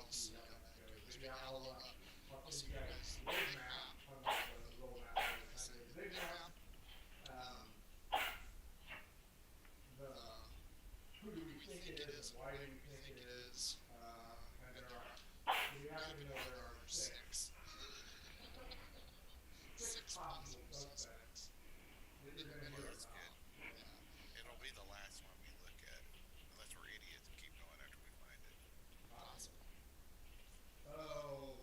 see how that goes. But yeah, I'll send you guys the old map. Not the little map, but I sent you the big map. Um, the who do we think it is and why do we think it is? And there are, well, you happen to know there are six. Six possible suspects that you're going to hear about. It'll be the last one we look at, unless we're idiots and keep going after we find it. Possible. Oh,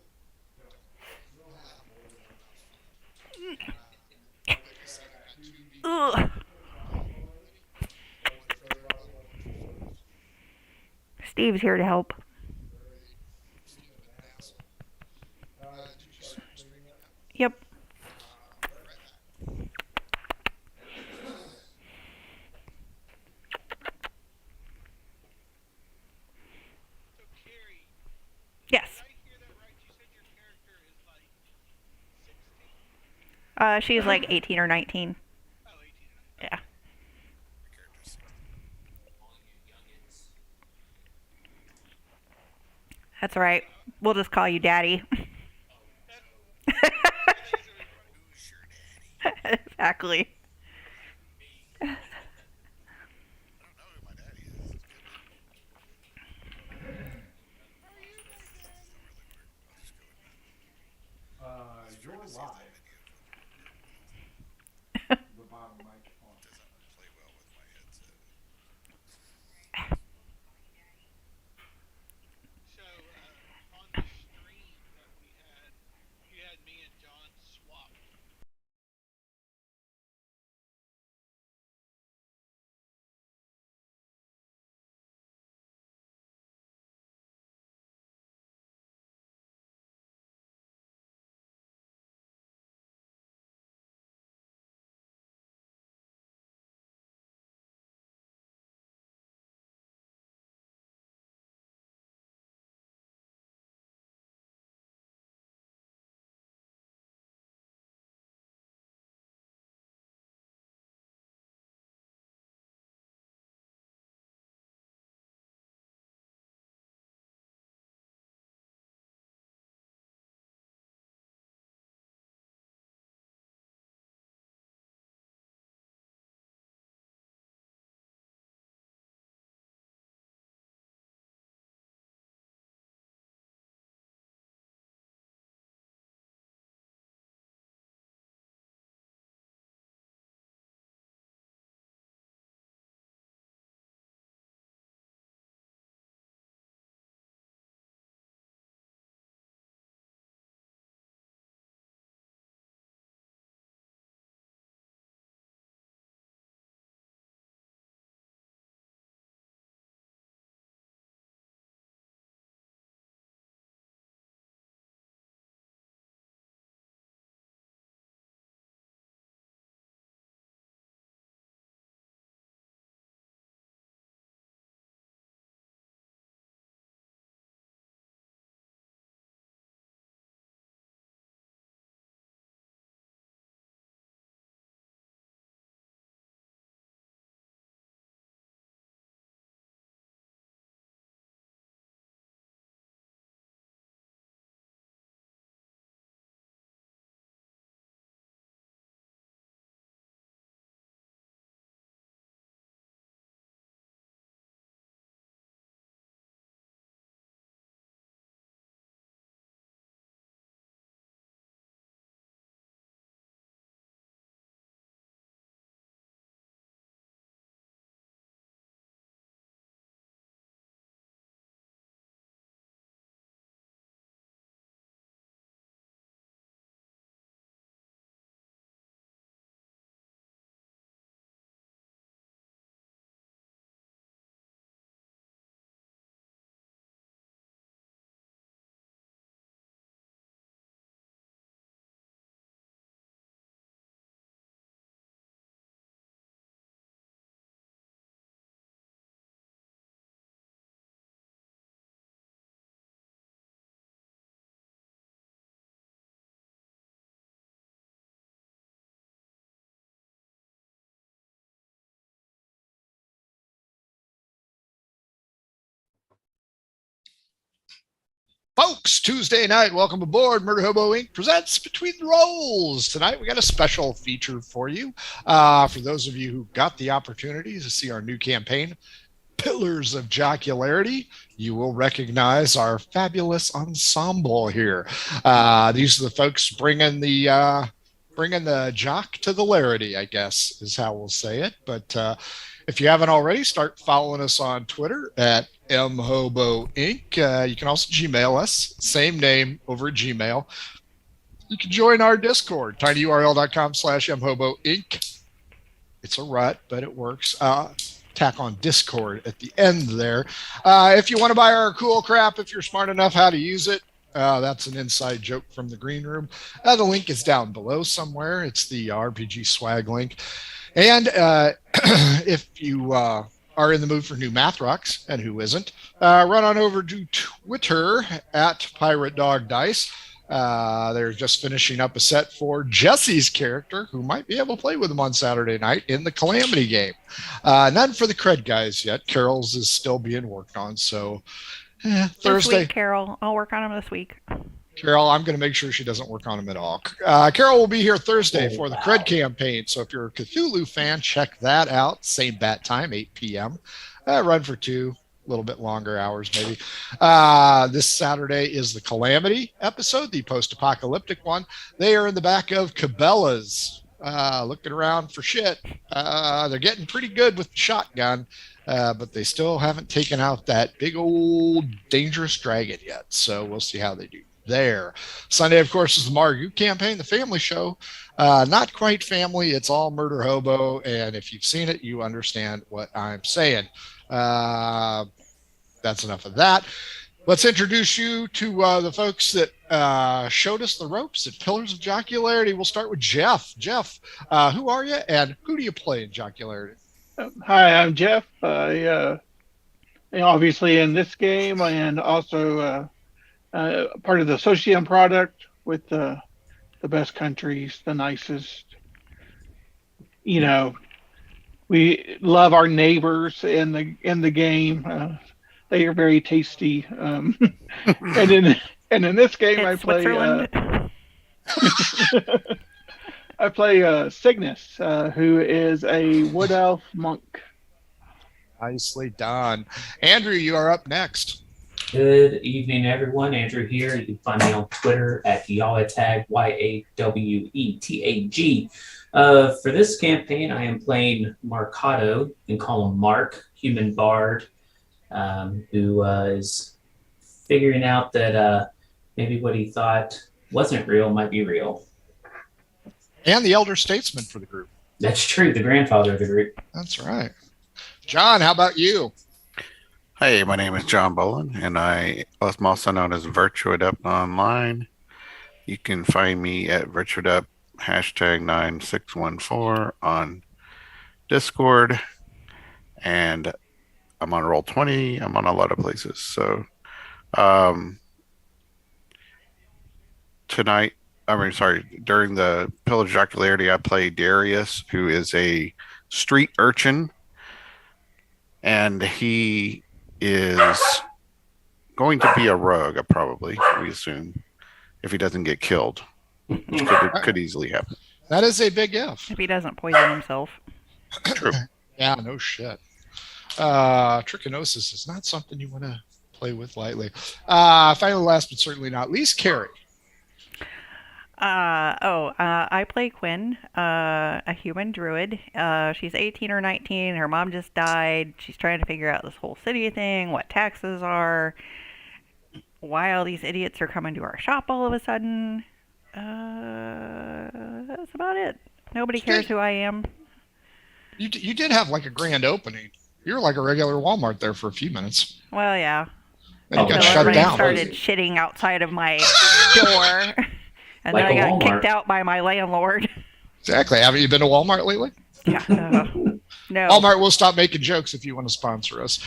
don't worry. We'll have more than enough fun. Like I said, I got two DVDs Ugh. watching already. One for survival, one for sports. Steve's here to help. Great. Steve's been an asshole. Did you start cleaning up? Yep. I'll be right back. So Carrie, Yes. did I hear that right? You said your character is like 16? She's like 18 or 19. Oh, 18. Yeah. The character's 60. That's right. We'll just call you Daddy. I think it's gonna be funny. Who's your daddy? Exactly. I don't know who my daddy is. It's good. Are you my This daddy? don't really work. I'll just go with that. His You're friend has seen live. that video of what The bottom mic on. doesn't play well with my headset. So, on the stream that we had, you had me and John swap Folks, Tuesday night, welcome aboard. Murder Hobo Inc. presents Between the Rolls. Tonight, we got a special feature for you. For those of you who got the opportunity to see our new campaign, Pillars of Jocularity, you will recognize our fabulous ensemble here. These are the folks bringing the jock to the larity, I guess is how we'll say it. But if you haven't already, start following us on Twitter at mhobo inc. You can also Gmail us, same name over at Gmail. You can join our Discord, tinyurl.com/mhobo inc. It's a rut, but it works. Tack on Discord at the end there. If you want to buy our cool crap, if you're smart enough how to use it, that's an inside joke from the green room. The link is down below somewhere. It's the RPG swag link. And if you are in the mood for new math rocks, and who isn't, run on over to Twitter at Pirate Dog Dice. They're just finishing up a set for Jesse's character, who might be able to play with them on Saturday night in the Calamity game. None for the Cred guys yet. Carol's is still being worked on, so Thursday. This week, Carol. I'll work on them this week. Carol, I'm going to make sure she doesn't work on them at all. Carol will be here Thursday for the Cred campaign, so if you're a Cthulhu fan, check that out. Same bat time, 8 p.m. Run for 2. A little bit longer hours maybe. This Saturday is the Calamity episode, the post-apocalyptic one. They are in the back of Cabela's, looking around for shit. They're getting pretty good with the shotgun, but they still haven't taken out that big old dangerous dragon yet. So we'll see how they do there. Sunday, of course, is the Margu campaign, the family show. Not quite family. It's all murder hobo. And if you've seen it, you understand what I'm saying. That's enough of that. Let's introduce you to the folks that showed us the ropes at Pillars of Jocularity. We'll start with Jeff. Jeff, who are you and who do you play in Jocularity? Hi, I'm Jeff. Obviously in this game, and also part of the Socium product with the best countries, the nicest. We love our neighbors in the game. They are very tasty. And in this game, It's I play. Switzerland. I play Cygnus, who is a wood elf monk. Nicely done. Andrew, you are up next. Good evening, everyone. Andrew here. You can find me on Twitter at Yawetag, Yawetag. For this campaign, I am playing Marcato. You can call him Mark, human bard, who is figuring out that maybe what he thought wasn't real might be real. And the elder statesman for the group. That's true, the grandfather of the group. That's right. John, how about you? Hey, my name is John Bolin, and I'm also known as VirtuadeUp online. You can find me at VirtuadeUp #9614 on Discord, and I'm on Roll20. I'm on a lot of places. So during the Pillage of Jocularity, I play Darius, who is a street urchin, and he is going to be a rogue, probably, we assume, if he doesn't get killed, which could easily happen. That is a big if. If he doesn't poison himself. True. Yeah, no shit. Trichinosis is not something you want to play with lightly. Finally, last but certainly not least, Carrie. I play Quinn, a human druid. She's 18 or 19. Her mom just died. She's trying to figure out this whole city thing, what taxes are, why all these idiots are coming to our shop all of a sudden. That's about it. Nobody cares who I am. You did have like a grand opening. You were like a regular Walmart there for a few minutes. Well, yeah. And you got Until shut everybody down. started shitting outside of my door. And Like then I a got Walmart. kicked out by my landlord. Exactly. Haven't you been to Walmart lately? Yeah. No. Walmart will stop making jokes if you want to sponsor us.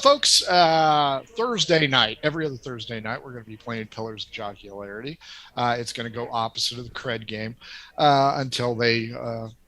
Folks, Thursday night, every other Thursday night, we're going to be playing Pillars of Jocularity. It's going to go opposite of the Cred game until they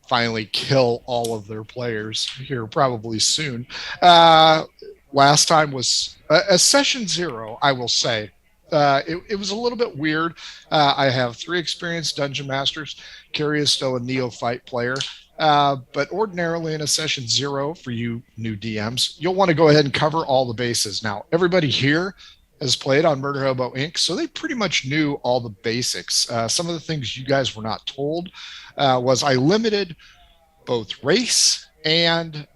finally kill all of their players here probably soon. Last time was a session 0, I will say. it was a little bit weird. I have 3 experienced dungeon masters. Carrie is still a neophyte player. But ordinarily in a session 0 for you new DMs, you'll want to go ahead and cover all the bases. Now, everybody here has played on Murder Hobo Inc., so they pretty much knew all the basics. Some of the things you guys were not told was I limited both race and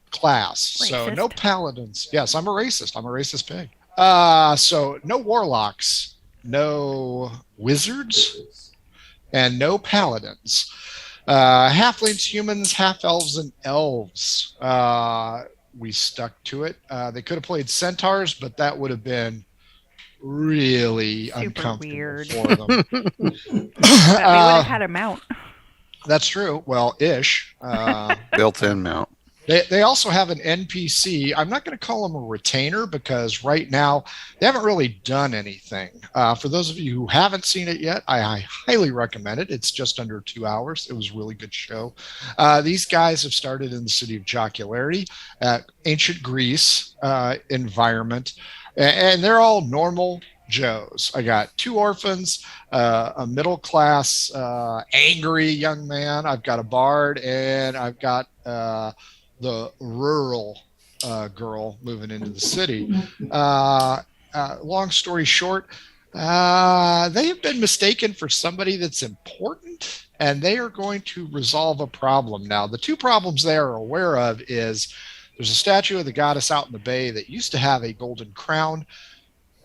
class. Racist. So no paladins. Yes, I'm a racist. I'm a racist pig. So no warlocks, no wizards, and no paladins. Halflings, humans, half elves, and elves. We stuck to it. They could have played centaurs, but that would have been really Super uncomfortable weird. for them. But we would have had a mount. That's true. Well, ish. Built-in mount. They also have an NPC. I'm not going to call them a retainer because right now they haven't really done anything. For those of you who haven't seen it yet, I highly recommend it. It's just under 2 hours. It was a really good show. These guys have started in the city of Jocularity, ancient Greece environment, and they're all normal Joes. I got 2 orphans, a middle class, angry young man. I've got a bard, and I've got the rural girl moving into the city. Long story short, they have been mistaken for somebody that's important, and they are going to resolve a problem. Now, the 2 problems they are aware of is there's a statue of the goddess out in the bay that used to have a golden crown.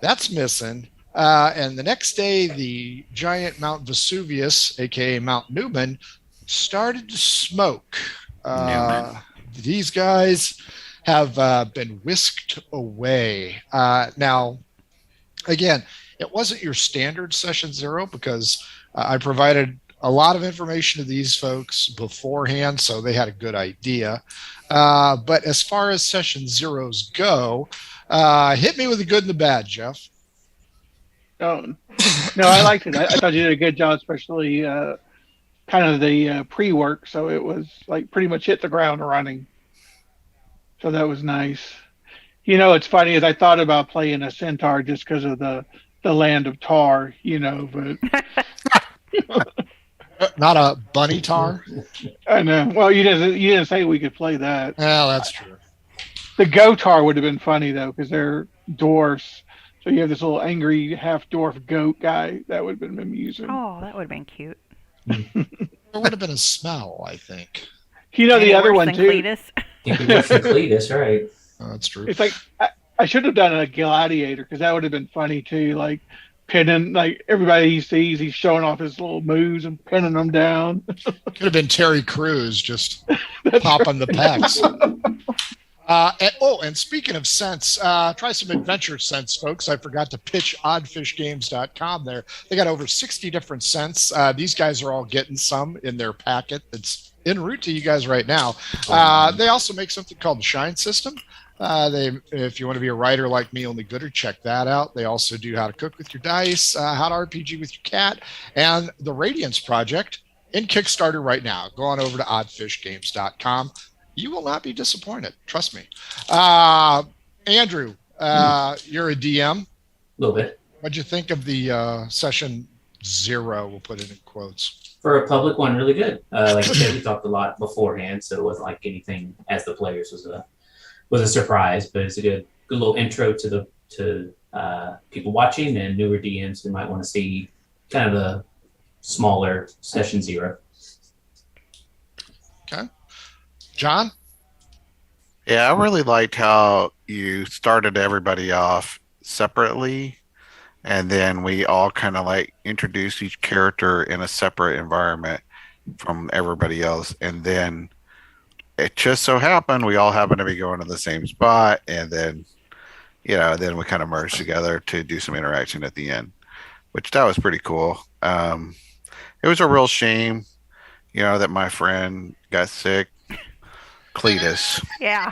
That's missing. And the next day, the giant Mount Vesuvius, aka Mount Newman, started to smoke. These guys have been whisked away. Now, again, it wasn't your standard session 0 because I provided a lot of information to these folks beforehand, so they had a good idea. But as far as session 0s go, hit me with the good and the bad, Jeff. Oh, no, I liked it. I thought you did a good job, especially kind of the pre-work. So it was like pretty much hit the ground running. So that was nice. You know, it's funny is I thought about playing a centaur just because of the land of tar, you know, but Not a bunny tar. I know. Well, you didn't say we could play that. Well, that's true. The goatar would have been funny though, because they're dwarfs. So you have this little angry half dwarf goat guy. That would have been amusing. Oh, that would have been cute. There would have been a smell, I think. You know, the Any other worse one than too. Cletus? You could go for Cletus, right? That's true. It's like I should have done a gladiator because that would have been funny too. Like pinning, like everybody he sees, he's showing off his little moves and pinning them down. Could have been Terry Crews just popping the pecs. And speaking of scents, try some adventure scents, folks. I forgot to pitch oddfishgames.com there. They got over 60 different scents. These guys are all getting some in their packet that's en route to you guys right now. They also make something called the Shine System. If you want to be a writer like me, only gooder, check that out. They also do how to cook with your dice, how to RPG with your cat, and the Radiance Project in Kickstarter right now. Go on over to oddfishgames.com. You will not be disappointed. Trust me. Andrew, you're a DM. A little bit. What'd you think of the session 0? We'll put it in quotes. For a public one, really good. Like I said, we talked a lot beforehand, so it wasn't like anything as the players was a surprise, but it's a good little intro to people watching and newer DMs who might want to see kind of a smaller session 0. Okay. John? Yeah, I really liked how you started everybody off separately, and then we all kind of like introduced each character in a separate environment from everybody else, and then it just so happened we all happened to be going to the same spot, and then then we kind of merged together to do some interaction at the end, which that was pretty cool. It was a real shame, that my friend got sick. Cletus. Yeah.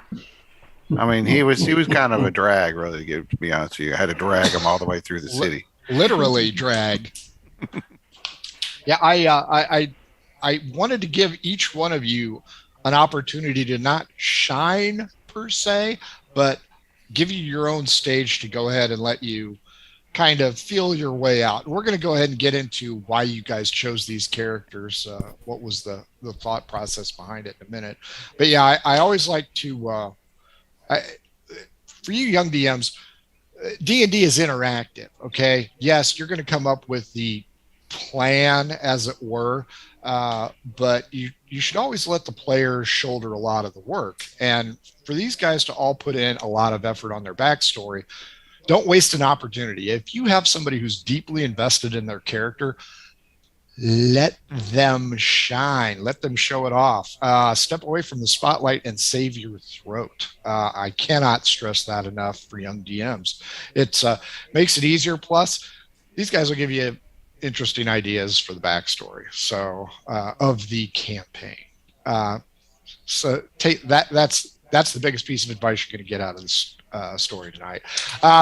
I mean, he was kind of a drag, really, to be honest with you. I had to drag him all the way through the city. Literally drag. Yeah, I wanted to give each one of you an opportunity to not shine per se, but give you your own stage to go ahead and let you kind of feel your way out. We're going to go ahead and get into why you guys chose these characters. What was the thought process behind it in a minute. But yeah, I always like to, for you young DMs, D&D is interactive. Okay. Yes, you're going to come up with the plan, as it were, but you should always let the players shoulder a lot of the work. And for these guys to all put in a lot of effort on their backstory, don't waste an opportunity. If you have somebody who's deeply invested in their character, let them shine. Let them show it off. Step away from the spotlight and save your throat. I cannot stress that enough for young DMs. It makes it easier. Plus, these guys will give you interesting ideas for the backstory. So of the campaign. So take that. That's the biggest piece of advice you're going to get out of this story tonight.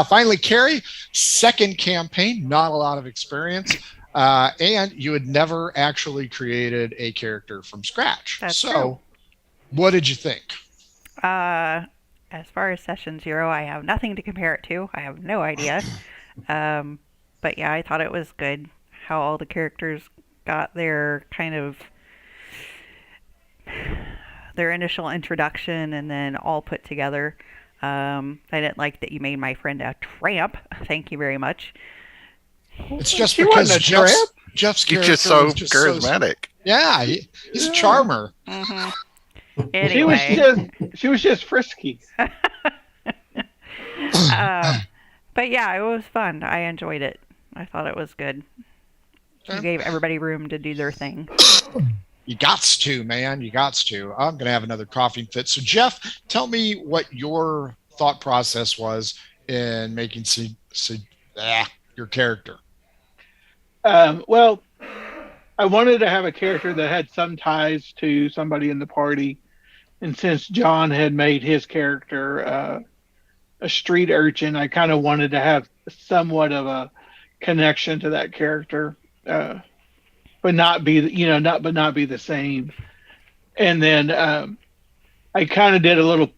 Finally, Carrie, second campaign, not a lot of experience, and you had never actually created a character from scratch. That's so true. What did you think? As far as session 0, I have nothing to compare it to. I have no idea. But yeah, I thought it was good how all the characters got their kind of their initial introduction and then all put together. I didn't like that you made my friend a tramp. Thank you very much. It's just She because wasn't a tramp. Jeff's He's character just so was just charismatic. yeah, he's a charmer. Mm-hmm. She was Anyway, just frisky. but yeah, it was fun. I enjoyed it. I thought it was good. You gave everybody room to do their thing. You gots to, man. You gots to. I'm going to have another coughing fit. So, Jeff, tell me what your thought process was in making your character. Well, I wanted to have a character that had some ties to somebody in the party. And since John had made his character a street urchin, I kind of wanted to have somewhat of a connection to that character. But not be the same. And then I kind of did a little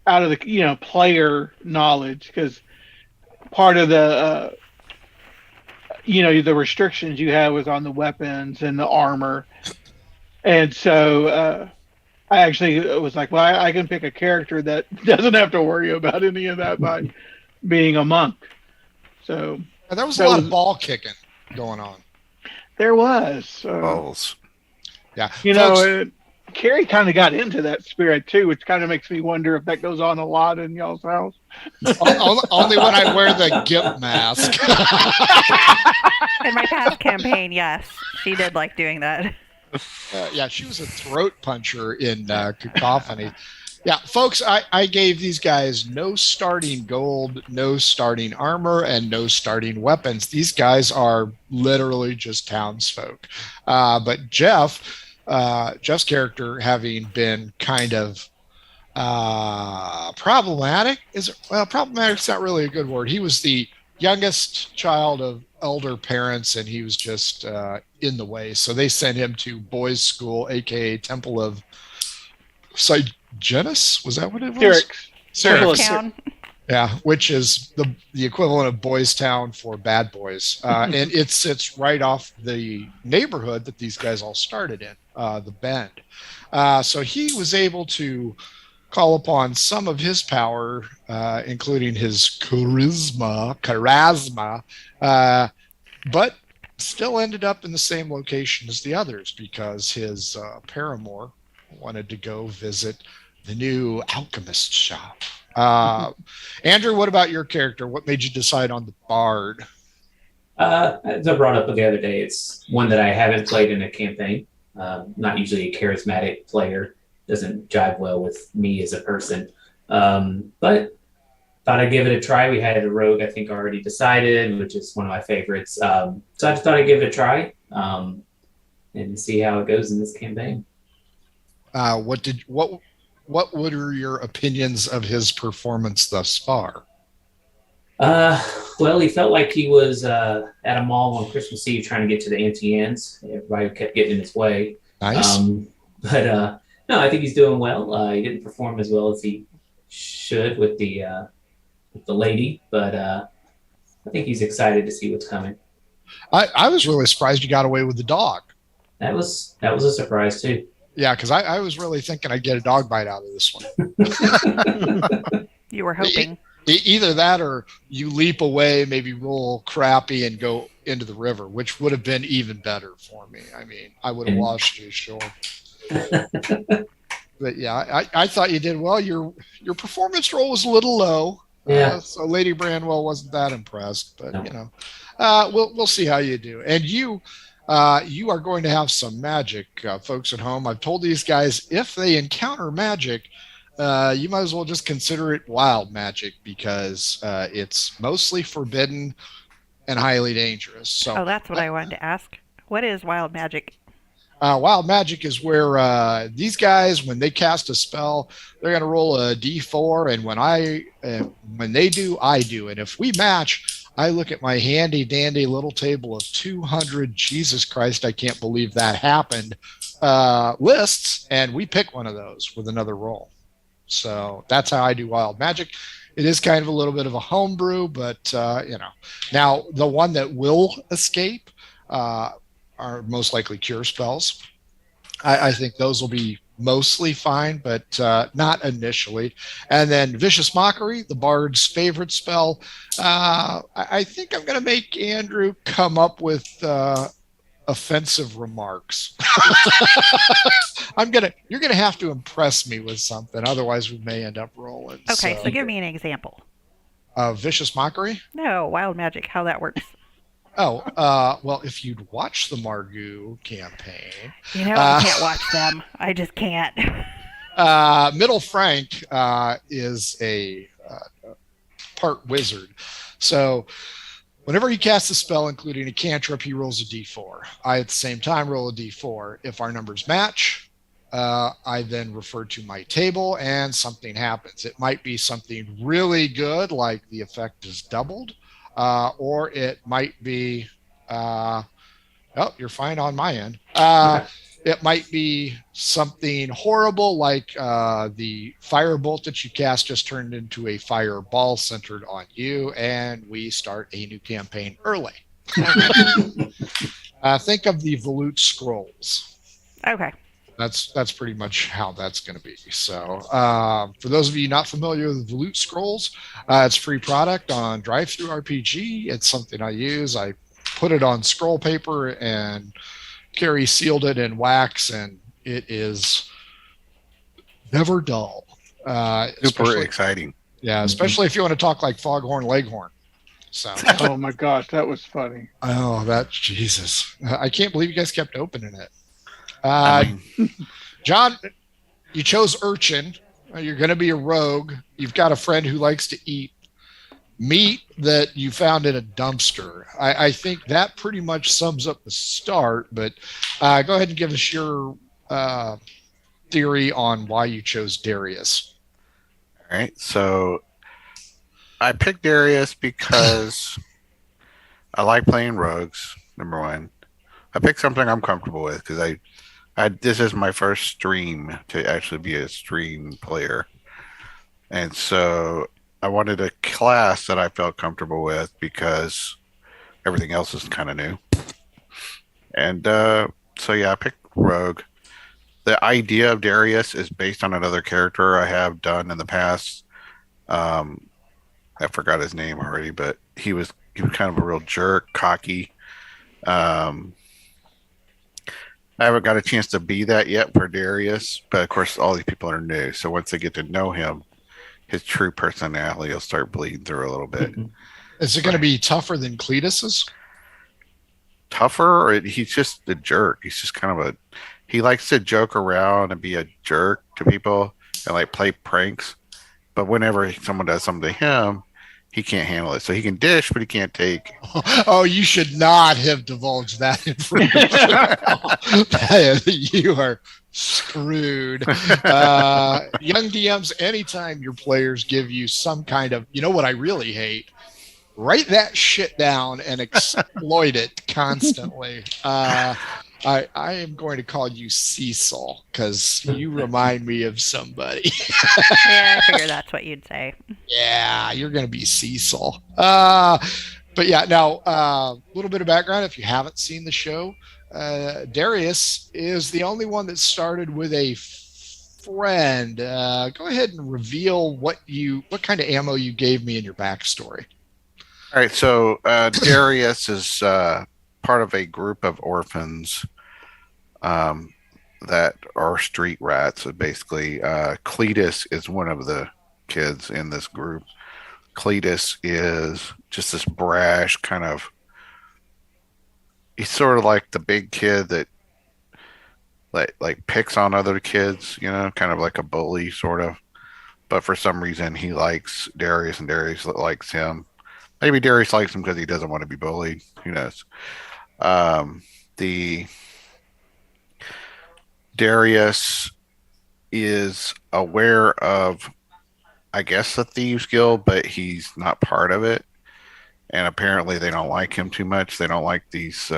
out of the player knowledge, because part of the the restrictions you had was on the weapons and the armor, and so I actually was like, well, I can pick a character that doesn't have to worry about any of that by being a monk. So And there was a lot of ball kicking going on. there was. Balls. Yeah. Folks, Carrie kind of got into that spirit too, which kind of makes me wonder if that goes on a lot in y'all's house. Only when I wear the GIMP mask. In my past campaign, yes, she did like doing that. Yeah, she was a throat puncher in Cacophony. Yeah, folks, I gave these guys no starting gold, no starting armor, and no starting weapons. These guys are literally just townsfolk. But Jeff's character, having been kind of problematic, problematic's not really a good word. He was the youngest child of elder parents, and he was just in the way. So they sent him to boys' school, aka Temple of Genis, was that what it was? Syrinx. Town. Yeah, which is the equivalent of Boys Town for bad boys. And it sits right off the neighborhood that these guys all started in, the Bend. So he was able to call upon some of his power, including his charisma, but still ended up in the same location as the others because his paramour wanted to go visit the new alchemist shop. Andrew, what about your character? What made you decide on the bard? As I brought up the other day, it's one that I haven't played in a campaign. Not usually a charismatic player. Doesn't jive well with me as a person. But thought I'd give it a try. We had a rogue, I think, already decided, which is one of my favorites. So I just thought I'd give it a try and see how it goes in this campaign. What were your opinions of his performance thus far? Well, he felt like he was at a mall on Christmas Eve trying to get to the Auntie Anne's. Everybody kept getting in his way. Nice. But no, I think he's doing well. He didn't perform as well as he should with the lady, but I think he's excited to see what's coming. I was really surprised you got away with the dog. That was a surprise too. Yeah, because I was really thinking I'd get a dog bite out of this one. You were hoping. Either that or you leap away, maybe roll crappy and go into the river, which would have been even better for me. I mean, I would have lost you, sure. But yeah, I thought you did well. Your performance roll was a little low. Yeah. So Lady Branwell wasn't that impressed, but No. you know, we'll see how you do. And you are going to have some magic, folks at home. I've told these guys if they encounter magic, you might as well just consider it wild magic because it's mostly forbidden and highly dangerous. So Oh, that's what I wanted to ask. What is wild magic? wild magic is where these guys, when they cast a spell, they're going to roll a d4, and when they do, I do. And if we match, I look at my handy dandy little table of 200. Jesus Christ, I can't believe that happened. Lists, and we pick one of those with another roll. So that's how I do wild magic. It is kind of a little bit of a homebrew, but you know. Now the one that will escape are most likely cure spells. I think those will be mostly fine, but not initially. And then Vicious Mockery, the Bard's favorite spell. I think I'm going to make Andrew come up with offensive remarks. You're gonna have to impress me with something, otherwise we may end up rolling. Okay, so give me an example. Vicious Mockery. No, wild magic, how that works. Oh, well, if you'd watch the Margoo campaign, You know, I can't watch them. I just can't. Middle Frank is a part wizard, so whenever he casts a spell, including a cantrip, he rolls a d4. I, at the same time, roll a d4. If our numbers match, I then refer to my table and something happens. It might be something really good, like the effect is doubled, or it might be, oh, you're fine on my end. It might be something horrible, like the firebolt that you cast just turned into a fireball centered on you, and we start a new campaign early. Think of the Volute Scrolls. Okay. That's pretty much how that's going to be. So for those of you not familiar with Volute Scrolls, it's a free product on Drive-Thru RPG. It's something I use. I put it on scroll paper, and Carrie sealed it in wax, and it is never dull. Super exciting. Yeah, especially if you want to talk like Foghorn Leghorn. So, Oh my gosh, that was funny. oh, that's Jesus! I can't believe you guys kept opening it. I mean, John, you chose urchin. You're going to be a rogue. You've got a friend who likes to eat meat that you found in a dumpster. I think that pretty much sums up the start, but go ahead and give us your theory on why you chose Darius. all right. So I picked Darius because I like playing rogues, number one. I picked something I'm comfortable with because I this is my first stream to actually be a stream player. And so I wanted a class that I felt comfortable with because everything else is kind of new. And so yeah, I picked Rogue. The idea of Darius is based on another character I have done in the past. I forgot his name already, but he was kind of a real jerk, cocky. I haven't got a chance to be that yet for Darius, but of course all these people are new. So once they get to know him, his true personality will start bleeding through a little bit. Is it going to be tougher than Cletus's? Tougher, or he's just a jerk. He's just kind of he likes to joke around and be a jerk to people and like play pranks. But whenever someone does something to him, he can't handle it. So he can dish, but he can't take. Oh, you should not have divulged that information. You are screwed. Young DMs, anytime your players give you some kind of, you know what I really hate? Write that shit down and exploit it constantly. I am going to call you Cecil because you remind me of somebody. Yeah, I figured that's what you'd say. Yeah, you're going to be Cecil. But yeah, now a little bit of background. If you haven't seen the show, Darius is the only one that started with a friend. Go ahead and reveal what kind of ammo you gave me in your backstory. All right, so Darius is part of a group of orphans that are street rats. So basically, Cletus is one of the kids in this group. Cletus is just this brash kind of. He's sort of like the big kid that like picks on other kids, kind of like a bully sort of. But for some reason, he likes Darius, and Darius likes him. Maybe Darius likes him because he doesn't want to be bullied. Who knows? The Darius is aware of, I guess, the Thieves Guild, but he's not part of it. And apparently they don't like him too much. They don't like these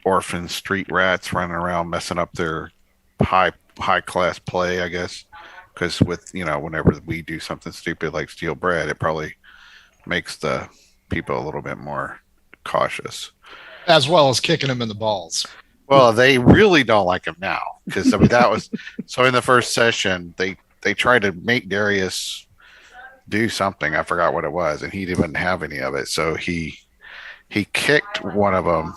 orphan street rats running around messing up their high class play, I guess. Because whenever we do something stupid like steal bread, it probably makes the people a little bit more cautious. As well as kicking him in the balls. Well, they really don't like him now. Because, that was... So in the first session, they tried to make Darius do something. I forgot what it was, and he didn't have any of it. So he kicked one of them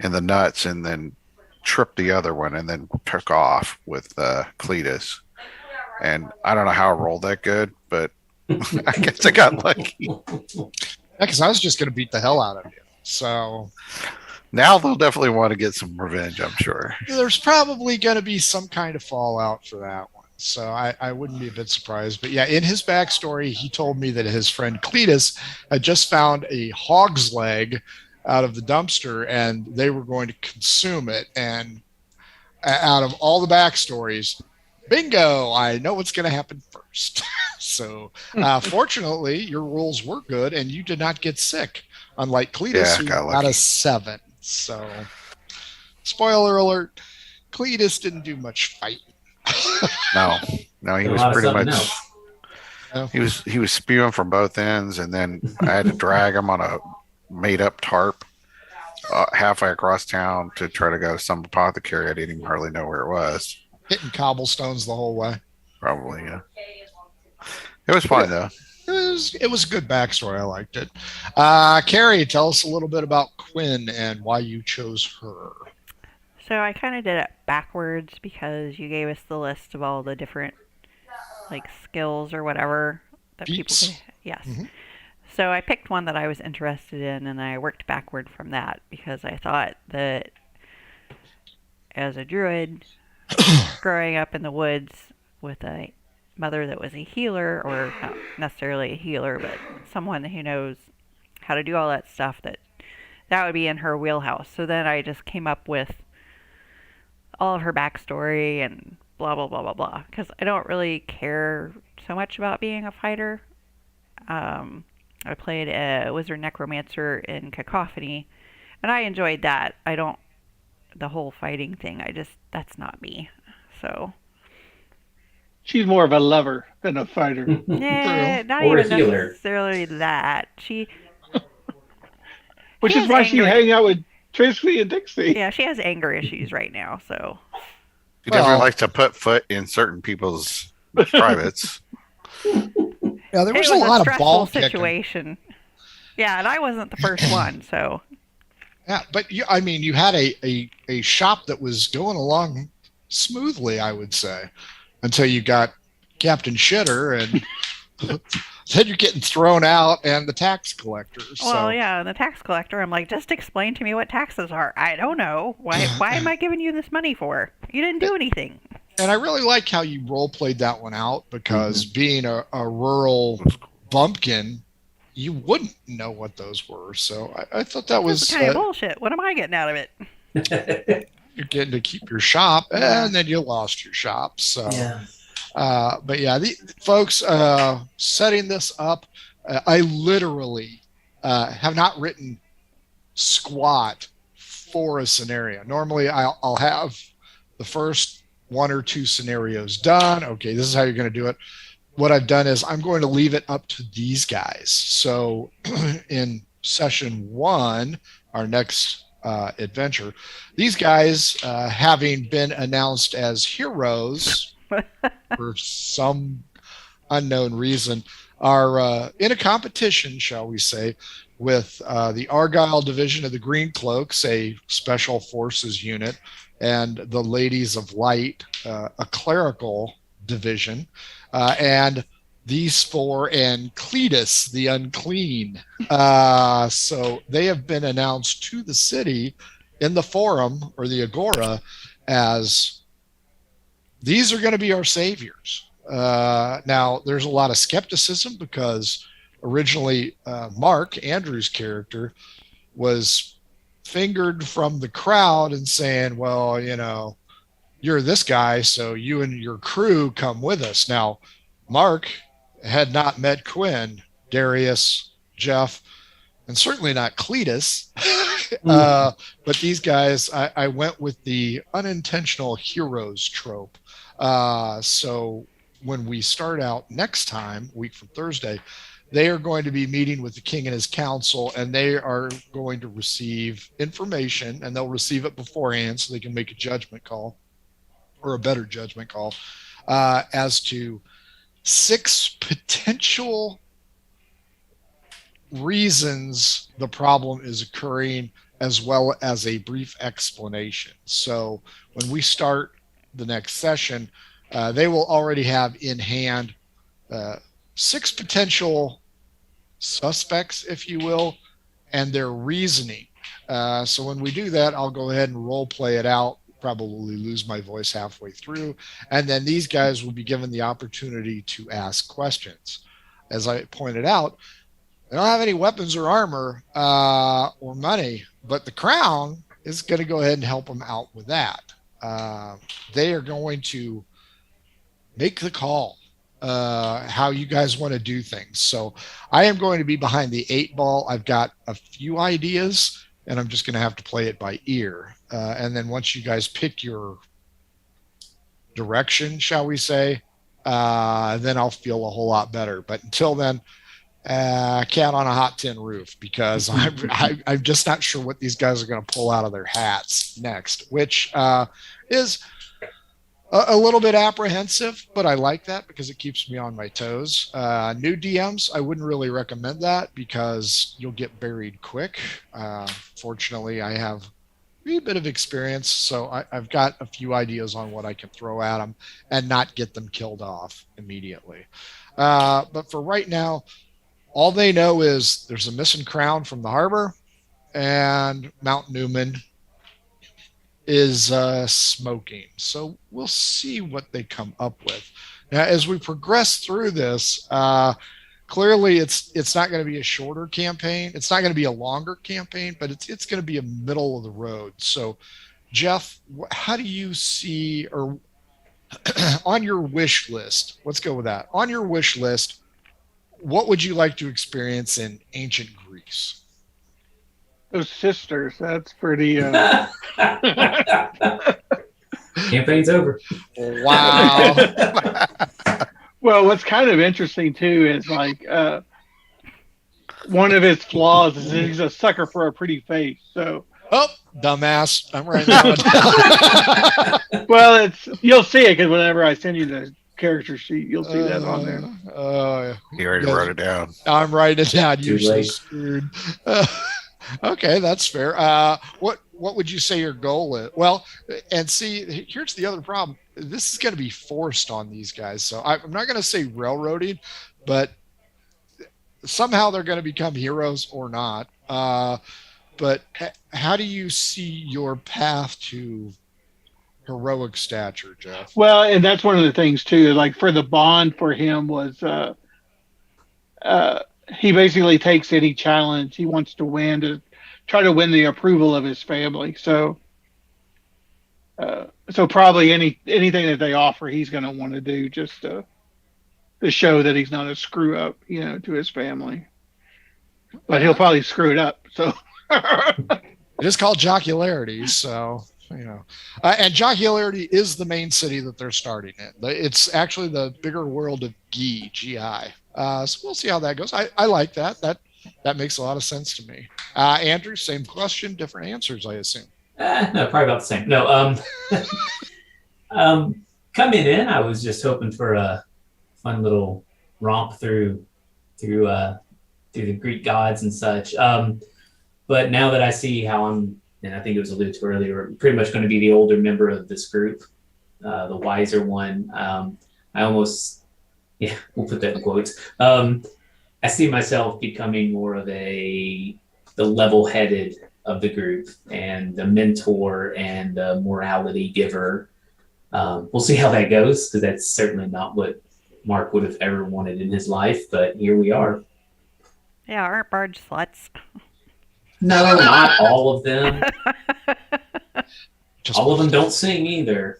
in the nuts and then tripped the other one and then took off with Cletus. And I don't know how I rolled that good, but I guess I got lucky. Yeah, because I was just going to beat the hell out of you. So now they'll definitely want to get some revenge, I'm sure. There's probably going to be some kind of fallout for that one. So I wouldn't be a bit surprised. But yeah, in his backstory, he told me that his friend Cletus had just found a hog's leg out of the dumpster and they were going to consume it. And out of all the backstories, bingo, I know what's going to happen first. So fortunately, your rules were good and you did not get sick, unlike Cletus, who got a 7. So spoiler alert, Cletus didn't do much fighting. No, he was pretty much. He was spewing from both ends, and then I had to drag him on a made-up tarp halfway across town to try to go to some apothecary. I didn't even hardly know where it was. Hitting cobblestones the whole way. Probably, yeah. It was fun though. It was a good backstory. I liked it. Carrie, tell us a little bit about Quinn and why you chose her. So I kind of did it backwards because you gave us the list of all the different skills or whatever that Peeps. people could, yes. Mm-hmm. So I picked one that I was interested in and I worked backward from that because I thought that as a druid growing up in the woods with a mother that was a healer, or not necessarily a healer, but someone who knows how to do all that stuff, that would be in her wheelhouse. So then I just came up with all of her backstory and blah, blah, blah, blah, blah. Because I don't really care so much about being a fighter. I played a wizard necromancer in Cacophony, and I enjoyed that. The whole fighting thing, that's not me. So. She's more of a lover than a fighter. Yeah, not Or a even healer. necessarily that. Which She is has why she anger. hang out with Trixie and Dixie. Yeah, she has anger issues right now, so. He definitely likes to put foot in certain people's privates. Yeah, there was It a lot of stressful ball kicking. situation. Yeah, and I wasn't the first one, so. Yeah, but you had a shop that was going along smoothly, I would say, until you got Captain Shitter, and then you're getting thrown out, and the tax collector. Well, yeah, and the tax collector, I'm like, just explain to me what taxes are. I don't know. Why am I giving you this money for? You didn't do anything. And I really like how you role played that one out, because being a rural bumpkin, you wouldn't know what those were. So I thought that was kind of bullshit. What am I getting out of it? You're getting to keep your shop, and then you lost your shop. So, Yeah. but yeah, folks, setting this up, I literally have not written squat for a scenario. Normally, I'll have the first 1 or 2 scenarios done. Okay, this is how you're going to do it. what I've done is I'm going to leave it up to these guys. So in session 1, our next adventure, these guys, having been announced as heroes for some unknown reason, are in a competition, shall we say, with the Argyle Division of the Green Cloaks, a special forces unit, and the Ladies of Light, a clerical division, and these four and Cletus the Unclean. So they have been announced to the city in the forum or the agora as these are going to be our saviors. Now, there's a lot of skepticism because originally Mark, Andrew's character, was fingered from the crowd and saying, well, you're this guy, so you and your crew come with us. Now, Mark had not met Quinn, Darius, Jeff, and certainly not Cletus. But these guys, I went with the unintentional heroes trope. So when we start out next time, week from Thursday, they are going to be meeting with the king and his council, and they are going to receive information, and they'll receive it beforehand so they can make a judgment call, or a better judgment call, as to 6 potential reasons the problem is occurring, as well as a brief explanation. So when we start the next session, they will already have in hand 6 potential suspects, if you will, and their reasoning. So when we do that, I'll go ahead and role play it out, probably lose my voice halfway through, and then these guys will be given the opportunity to ask questions. As I pointed out, they don't have any weapons or armor or money, but the crown is going to go ahead and help them out with that. They are going to make the call, how you guys want to do things. So I am going to be behind the 8 ball. I've got a few ideas, and I'm just going to have to play it by ear. And then once you guys pick your direction, shall we say, then I'll feel a whole lot better. But until then, cat on a hot tin roof, because I'm just not sure what these guys are going to pull out of their hats next, which is a little bit apprehensive, but I like that because it keeps me on my toes. New DMs, I wouldn't really recommend that because you'll get buried quick. Fortunately, I have a bit of experience, so I've got a few ideas on what I can throw at them and not get them killed off immediately. But for right now, all they know is there's a missing crown from the harbor, and Mount Newman is smoking. So we'll see what they come up with. Now, as we progress through this, clearly it's not going to be a shorter campaign. It's not going to be a longer campaign, but it's going to be a middle of the road. So, Jeff, how do you see, or on your wish list, let's go with that. On your wish list, what would you like to experience in ancient Greece? Those sisters, that's pretty. Campaign's over. Wow. Well, what's kind of interesting too is like one of his flaws is he's a sucker for a pretty face. So, Oh, dumbass. I'm writing that one down. well, you'll see it because whenever I send you the character sheet, you'll see that on there. He already wrote it down. I'm writing it down. Too You're so late. screwed. Okay, that's fair. What would you say your goal is? Well, and see, here's the other problem. This is going to be forced on these guys. So I'm not going to say railroading, but somehow they're going to become heroes or not. But how do you see your path to heroic stature, Jeff? Well, and that's one of the things too. Like for the bond for him was he basically takes any challenge he wants to win to try to win the approval of his family. So probably anything that they offer, he's going to want to do just to show that he's not a screw up, to his family. But he'll probably screw it up. So It is called jocularity, so And Jocularity is the main city that they're starting in. It's actually the bigger world of GI. So we'll see how that goes. I like that. That makes a lot of sense to me. Andrew, same question, different answers, I assume. No, probably about the same. No, coming in, I was just hoping for a fun little romp through the Greek gods and such. But now that I see how I'm, and I think it was alluded to earlier, pretty much going to be the older member of this group, the wiser one. I almost, yeah, we'll put that in quotes. I see myself becoming more of the level-headed of the group and the mentor and the morality giver. We'll see how that goes, because that's certainly not what Mark would have ever wanted in his life, but here we are. Yeah, aren't barge sluts? No, not all of them. Just All of them don't sing either.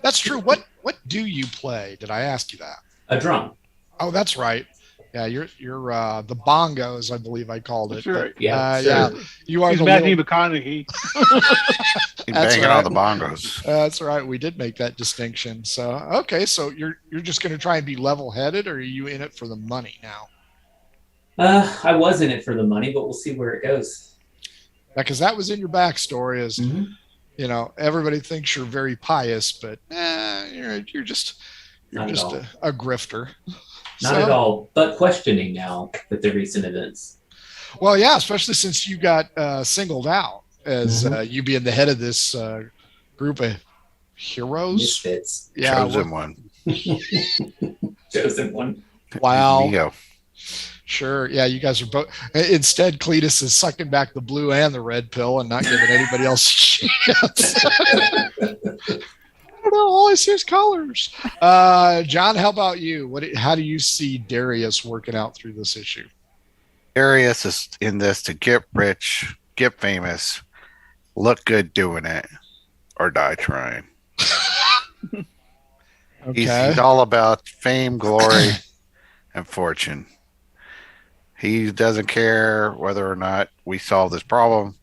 That's true. What do you play? Did I ask you that? A drum. Oh, that's right. Yeah, you're the bongos, I believe I called it. Sure. Yeah, Yeah, you are He's the Matthew little, McConaughey. He's That's banging right. on the bongos. that's right. We did make that distinction. So okay, so you're just going to try and be level-headed, or are you in it for the money now? I was in it for the money, but we'll see where it goes. Because that was in your backstory. Is Mhm. everybody thinks you're very pious, but you're just Not at all. a grifter. Not So- at all, but questioning now with the recent events. Well, yeah, especially since you got singled out as Mhm. you being the head of this group of heroes. Misfits. Yeah. Chosen one. Chosen one. Wow. Neo. Sure. Yeah, you guys are both. Instead, Cletus is sucking back the blue and the red pill and not giving anybody else a chance. I don't know. All I see is colors. John, how about you? How do you see Darius working out through this issue? Arius is in this to get rich, get famous, look good doing it, or die trying. He's all about fame, glory, and fortune. He doesn't care whether or not we solve this problem,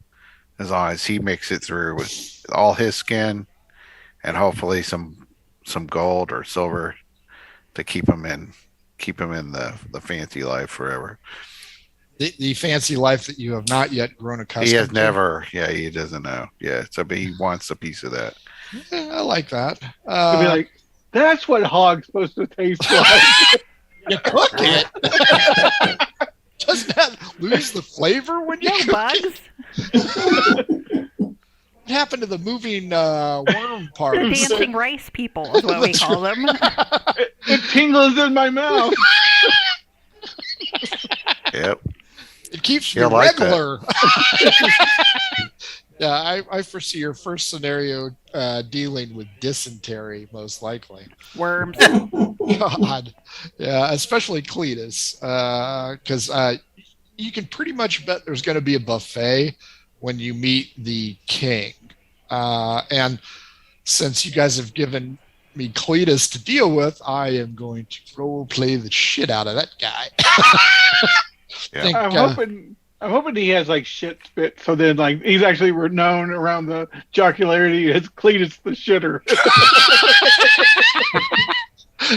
as long as he makes it through with all his skin and hopefully some gold or silver to keep him in the fancy life forever. The fancy life that you have not yet grown accustomed He has to. never, he doesn't know. Yeah, so but he wants a piece of that. Yeah, I like that. He'll be like, that's what hog's supposed to taste like. You cook it. Doesn't that lose the flavor when you No cook bugs. it? What happened to the moving worm parts? The dancing rice people is what we That's call them. It tingles in my mouth. Yep. It keeps me You'll like that. regular. Yeah, I foresee your first scenario dealing with dysentery, most likely. Worms. God, yeah, especially Cletus, because you can pretty much bet there's going to be a buffet when you meet the king. And since you guys have given me Cletus to deal with, I am going to role play the shit out of that guy. Yeah. Think, I'm hoping he has like shit spit, so then like he's actually known around the jocularity as Cletus the shitter.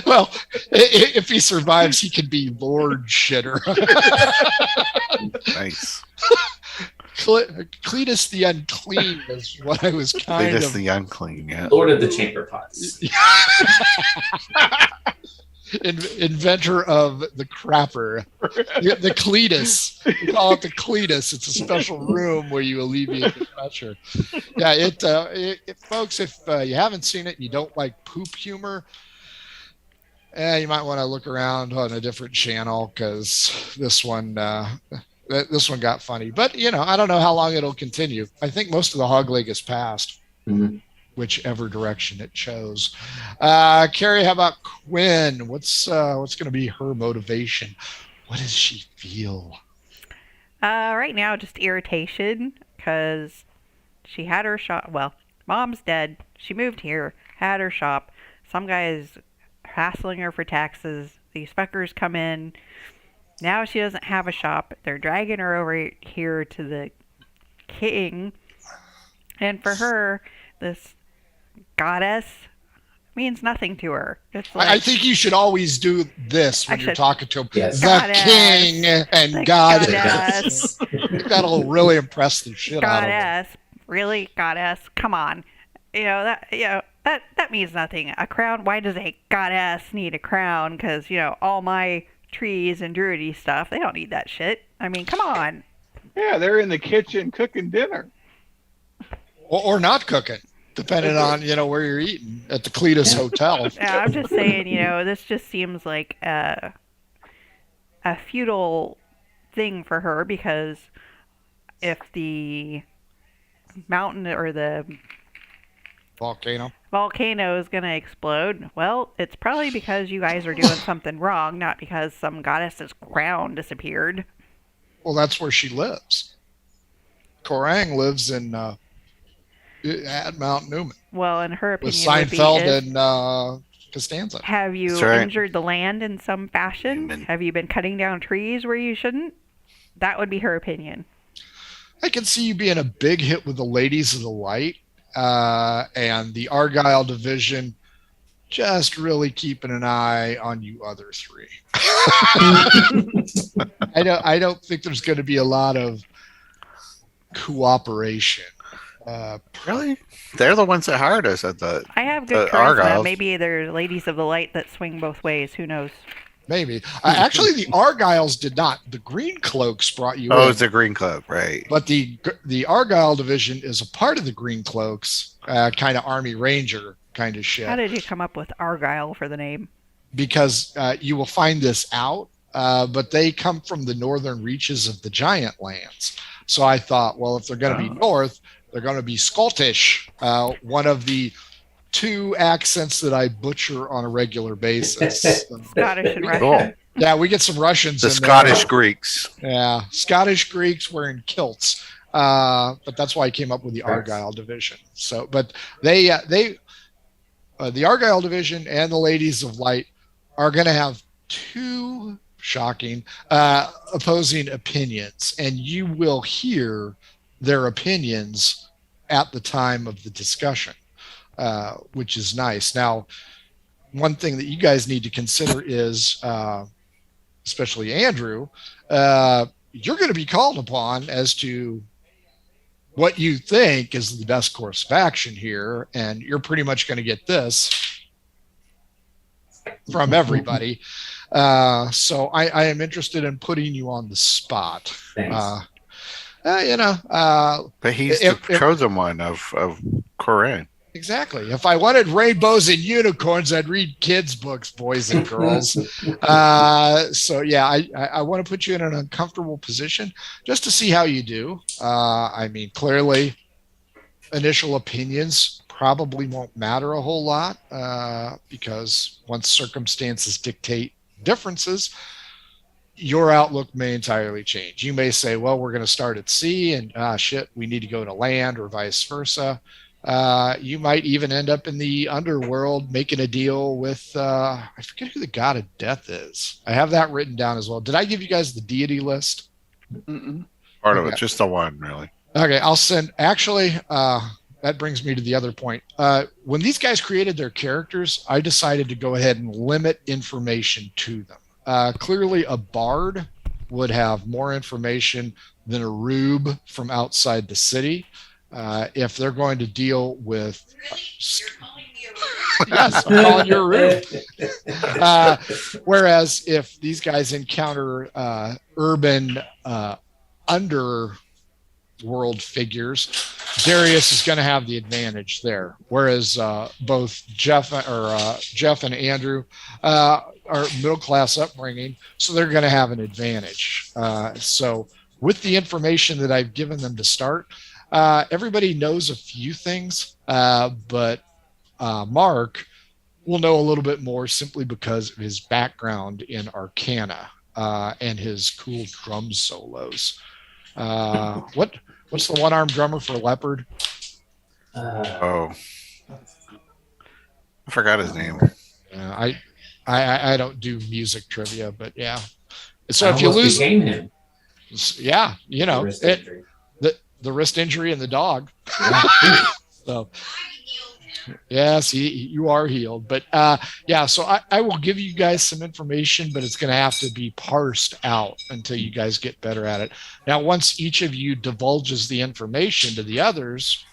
well, if he survives, he can be Lord Shitter. Nice. Cletus the Unclean is what I was kind Cletus of. the unclean, yeah. Lord of the Chamber Pots. Inventor of the crapper, the Cletus. We call it the Cletus. It's a special room where you alleviate the pressure. Yeah, it folks, if you haven't seen it and you don't like poop humor, you might want to look around on a different channel, because this one got funny. But I don't know how long it'll continue. I think most of the hog leg is past. Mm-hmm. Whichever direction it chose. Carrie, how about Quinn? What's going to be her motivation? What does she feel? Right now, just irritation, because she had her shop. Well, mom's dead. She moved here, had her shop. Some guy is hassling her for taxes. These fuckers come in. Now she doesn't have a shop. They're dragging her over here to the king. And for her, this goddess means nothing to her. It's I like think you should always do this when I you're should- talking to him. Yes. The Goddess. king and The goddess. That'll really impress the shit out of him. goddess, really, goddess. Come on, that means nothing. A crown. Why does a goddess need a crown? Because all my trees and druidy stuff, they don't need that shit. I mean, come on. Yeah, they're in the kitchen cooking dinner. Or not cooking, depending on where you're eating at the Cletus Hotel. Yeah, I'm just saying, this just seems like a futile thing for her, because if the mountain or the volcano is going to explode, well, it's probably because you guys are doing something wrong, not because some goddess's crown disappeared. Well, that's where she lives. Korang lives in at Mount Newman Well, in her with opinion, would be Seinfeld is, and Costanza. have you That's right. injured the land in some fashion? Human. Have you been cutting down trees where you shouldn't? That would be her opinion. I can see you being a big hit with the Ladies of the Light and the Argyle division. Just really keeping an eye on you other three. I don't think there's going to be a lot of cooperation. Really? They're the ones that hired us at the. I have good charisma. Argyles. Maybe they're ladies of the light that swing both ways. Who knows? Maybe. Actually, the Argyles did not. The Green Cloaks brought you Oh, in. it's the Green Club, right? But the Argyle division is a part of the Green Cloaks, kind of Army Ranger kind of shit. How did you come up with Argyle for the name? Because you will find this out, but they come from the northern reaches of the Giant Lands. So I thought, well, if they're going to be north, they're going to be Scottish, one of the two accents that I butcher on a regular basis. Scottish and Russian. Cool. Yeah, we get some Russians The in Scottish there. Greeks. Yeah, Scottish Greeks wearing kilts. But that's why I came up with the Argyle division. So, but the Argyle division and the Ladies of Light are going to have two shocking opposing opinions, and you will hear their opinions at the time of the discussion, which is nice. Now, one thing that you guys need to consider is, especially Andrew, you're going to be called upon as to what you think is the best course of action here, and you're pretty much going to get this from everybody. So I am interested in putting you on the spot. Thanks. But he's If- the chosen one of Koran. Exactly. If I wanted rainbows and unicorns, I'd read kids' books, boys and girls. So yeah, I want to put you in an uncomfortable position just to see how you do. I mean, clearly, initial opinions probably won't matter a whole lot because once circumstances dictate differences, your outlook may entirely change. You may say, well, we're going to start at sea and shit, we need to go to land, or vice versa. You might even end up in the underworld making a deal with I forget who the god of death is. I have that written down as well. Did I give you guys the deity list? Mm-mm. Part of it, Okay. just the one, really. Okay, I'll send. Actually, that brings me to the other point. When these guys created their characters, I decided to go ahead and limit information to them. Clearly, a bard would have more information than a rube from outside the city. If they're going to deal with, yes, I'm calling you a rube. Whereas if these guys encounter urban underworld figures, Darius is going to have the advantage there. Whereas both Jeff and Andrew are middle class upbringing, so they're going to have an advantage. So with the information that I've given them to start, everybody knows a few things, but Mark will know a little bit more simply because of his background in Arcana and his cool drum solos. What's the one-armed drummer for Leopard? Oh, I forgot his name. I don't do music trivia, but yeah. So I if you almost lose, became him. yeah, Wrist injury. the wrist injury and the dog. Yeah. So yes, you are healed. But yeah, so I will give you guys some information, but it's going to have to be parsed out until you guys get better at it. Now, once each of you divulges the information to the others,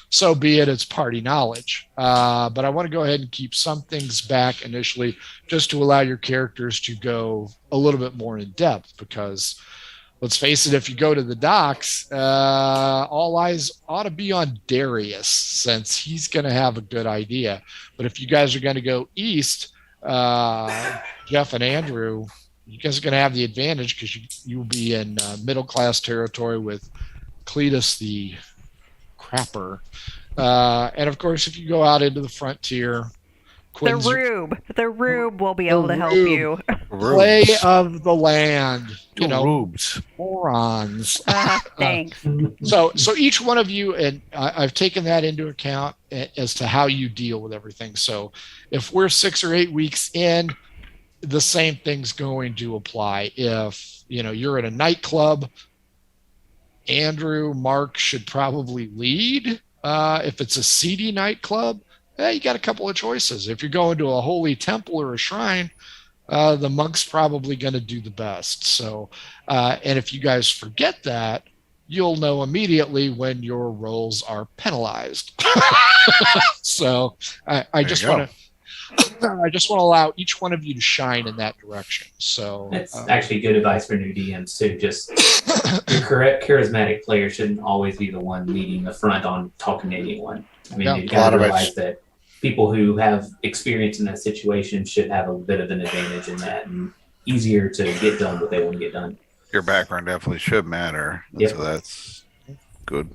so be it, it's party knowledge. But I want to go ahead and keep some things back initially just to allow your characters to go a little bit more in depth, because let's face it, if you go to the docks, all eyes ought to be on Darius, since he's going to have a good idea. But if you guys are going to go east, Jeff and Andrew, you guys are going to have the advantage because you will be in middle-class territory with Cletus the Crapper. And of course, if you go out into the frontier, The Rube will be able to help you. Play of the land, you know, Rubes. morons. Thanks. So each one of you, and I've taken that into account as to how you deal with everything. So if we're 6 or 8 weeks in, the same thing's going to apply. If you're at a nightclub, Andrew, Mark should probably lead. If it's a seedy nightclub, you got a couple of choices. If you're going to a holy temple or a shrine, the monk's probably going to do the best. So, and if you guys forget that, you'll know immediately when your roles are penalized. So I just want to allow each one of you to shine in that direction. So That's actually good advice for new DMs too. Just your charismatic player shouldn't always be the one leading the front on talking to anyone. I mean, you've got to realize that people who have experience in that situation should have a bit of an advantage in that, and easier to get done what they want to get done. Your background definitely should matter. Yep. So that's good.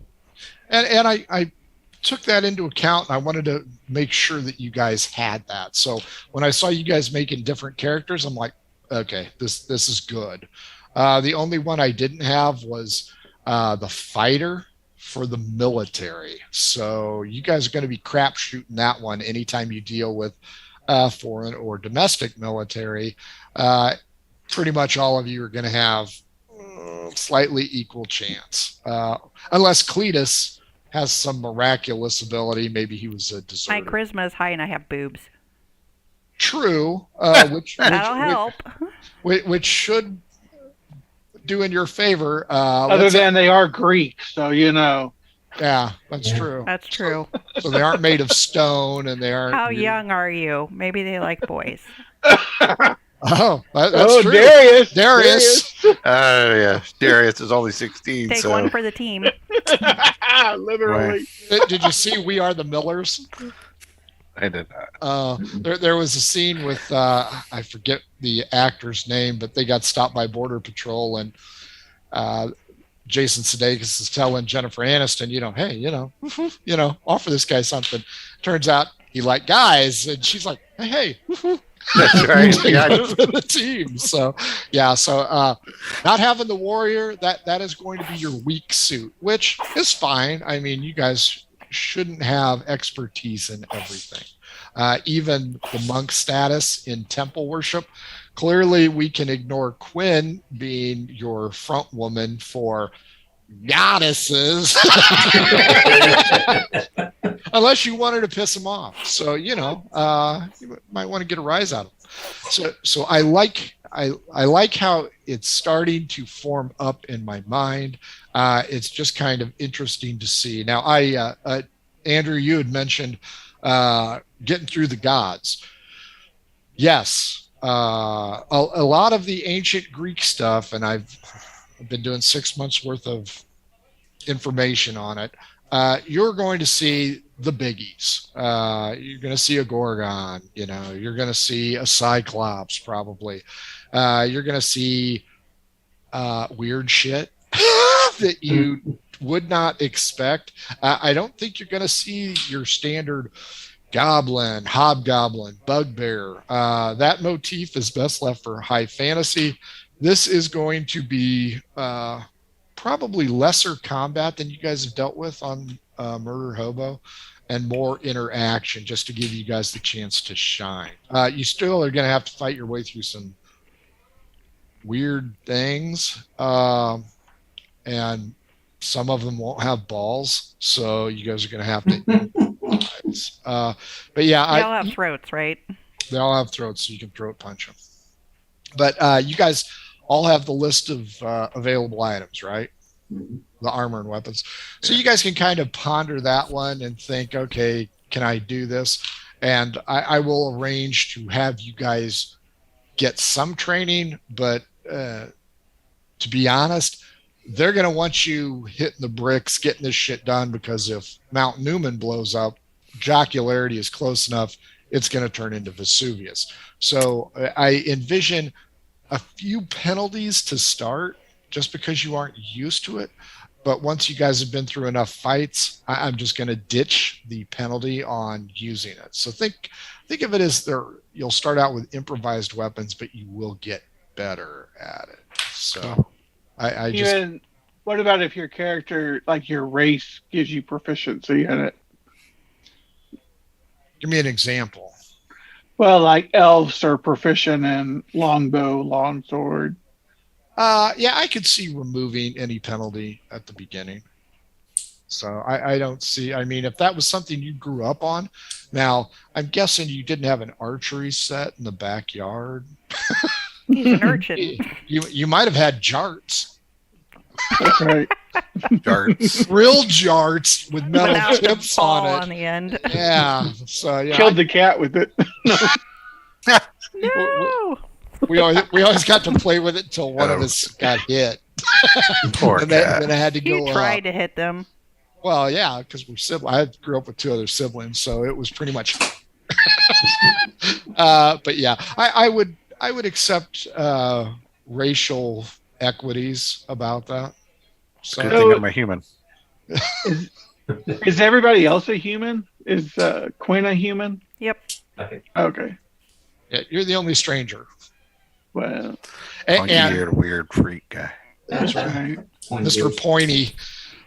And I took that into account, and I wanted to make sure that you guys had that. So when I saw you guys making different characters, I'm like, okay, this is good. The only one I didn't have was the fighter for the military. So you guys are going to be crap shooting that one anytime you deal with foreign or domestic military. Pretty much all of you are going to have slightly equal chance, unless Cletus has some miraculous ability. Maybe he was a deserter. My charisma is high and I have boobs. True, That'll help. which should do in your favor. Other than they are Greek, so yeah, that's Yeah. true. That's true. So they aren't made of stone, and they aren't. How young are you? Maybe they like boys. Oh, that's true. Darius. Yeah. Darius is only 16. Take so one for the team. Literally. Did you see We Are the Millers? I did not. There was a scene with I forget the actor's name, but they got stopped by Border Patrol, and Jason Sudeikis is telling Jennifer Aniston, hey, offer this guy something. Turns out he liked guys, and she's like, hey. That's right. Yeah. For the team. So yeah, not having the warrior, that is going to be your weak suit, which is fine. I mean, you guys shouldn't have expertise in everything. Even the monk status in temple worship. Clearly, we can ignore Quinn being your front woman for goddesses, unless you wanted to piss him off. So you might want to get a rise out of him. So I like how it's starting to form up in my mind. It's just kind of interesting to see. Now, Andrew, you had mentioned getting through the gods. Yes, a lot of the ancient Greek stuff, and I've been doing 6 months worth of information on it. You're going to see the biggies. You're going to see a Gorgon, you're going to see a Cyclops, probably. You're going to see weird shit that you would not expect. I don't think you're going to see your standard goblin, hobgoblin, bugbear. That motif is best left for high fantasy. This is going to be probably lesser combat than you guys have dealt with on Murder Hobo, and more interaction, just to give you guys the chance to shine. You still are going to have to fight your way through some weird things, and Some of them won't have balls, so you guys are going to have to improvise. But yeah, They all have throats, right? they all have throats, so you can throat punch them. But you guys all have the list of available items, right? The armor and weapons. So you guys can kind of ponder that one and think, okay, can I do this? And I will arrange to have you guys get some training, but to be honest, they're going to want you hitting the bricks, getting this shit done, because if Mount Newman blows up, Jocularity is close enough, it's going to turn into Vesuvius. So I envision a few penalties to start just because you aren't used to it. But once you guys have been through enough fights, I'm just going to ditch the penalty on using it. So think of it as you'll start out with improvised weapons, but you will get better at it. So I just... Even, what about if your character, like your race, gives you proficiency in it? Give me an example. Well, like elves are proficient in longbow, longsword. Yeah, I could see removing any penalty at the beginning. So I don't see, I mean, if that was something you grew up on. Now, I'm guessing you didn't have an archery set in the backyard. He's an urchin. You might have had jarts. That's right. Darts. Real jarts with metal Without the tips ball on on it. the end. Yeah. So yeah, Killed the cat with it. No! we always got to play with it until one of Oh. us got hit. Poor And cat. then I had to You go. tried to hit them. Well, yeah, because we're siblings. I grew up with two other siblings, so it was pretty much. But yeah, I would accept racial equities about that. So Good thing I'm a human. Is everybody else a human? Is Quinn a human? Yep. Okay. Okay. yeah, you're the only stranger. Well, And Weird freak guy. that's right. Mr. Pointy.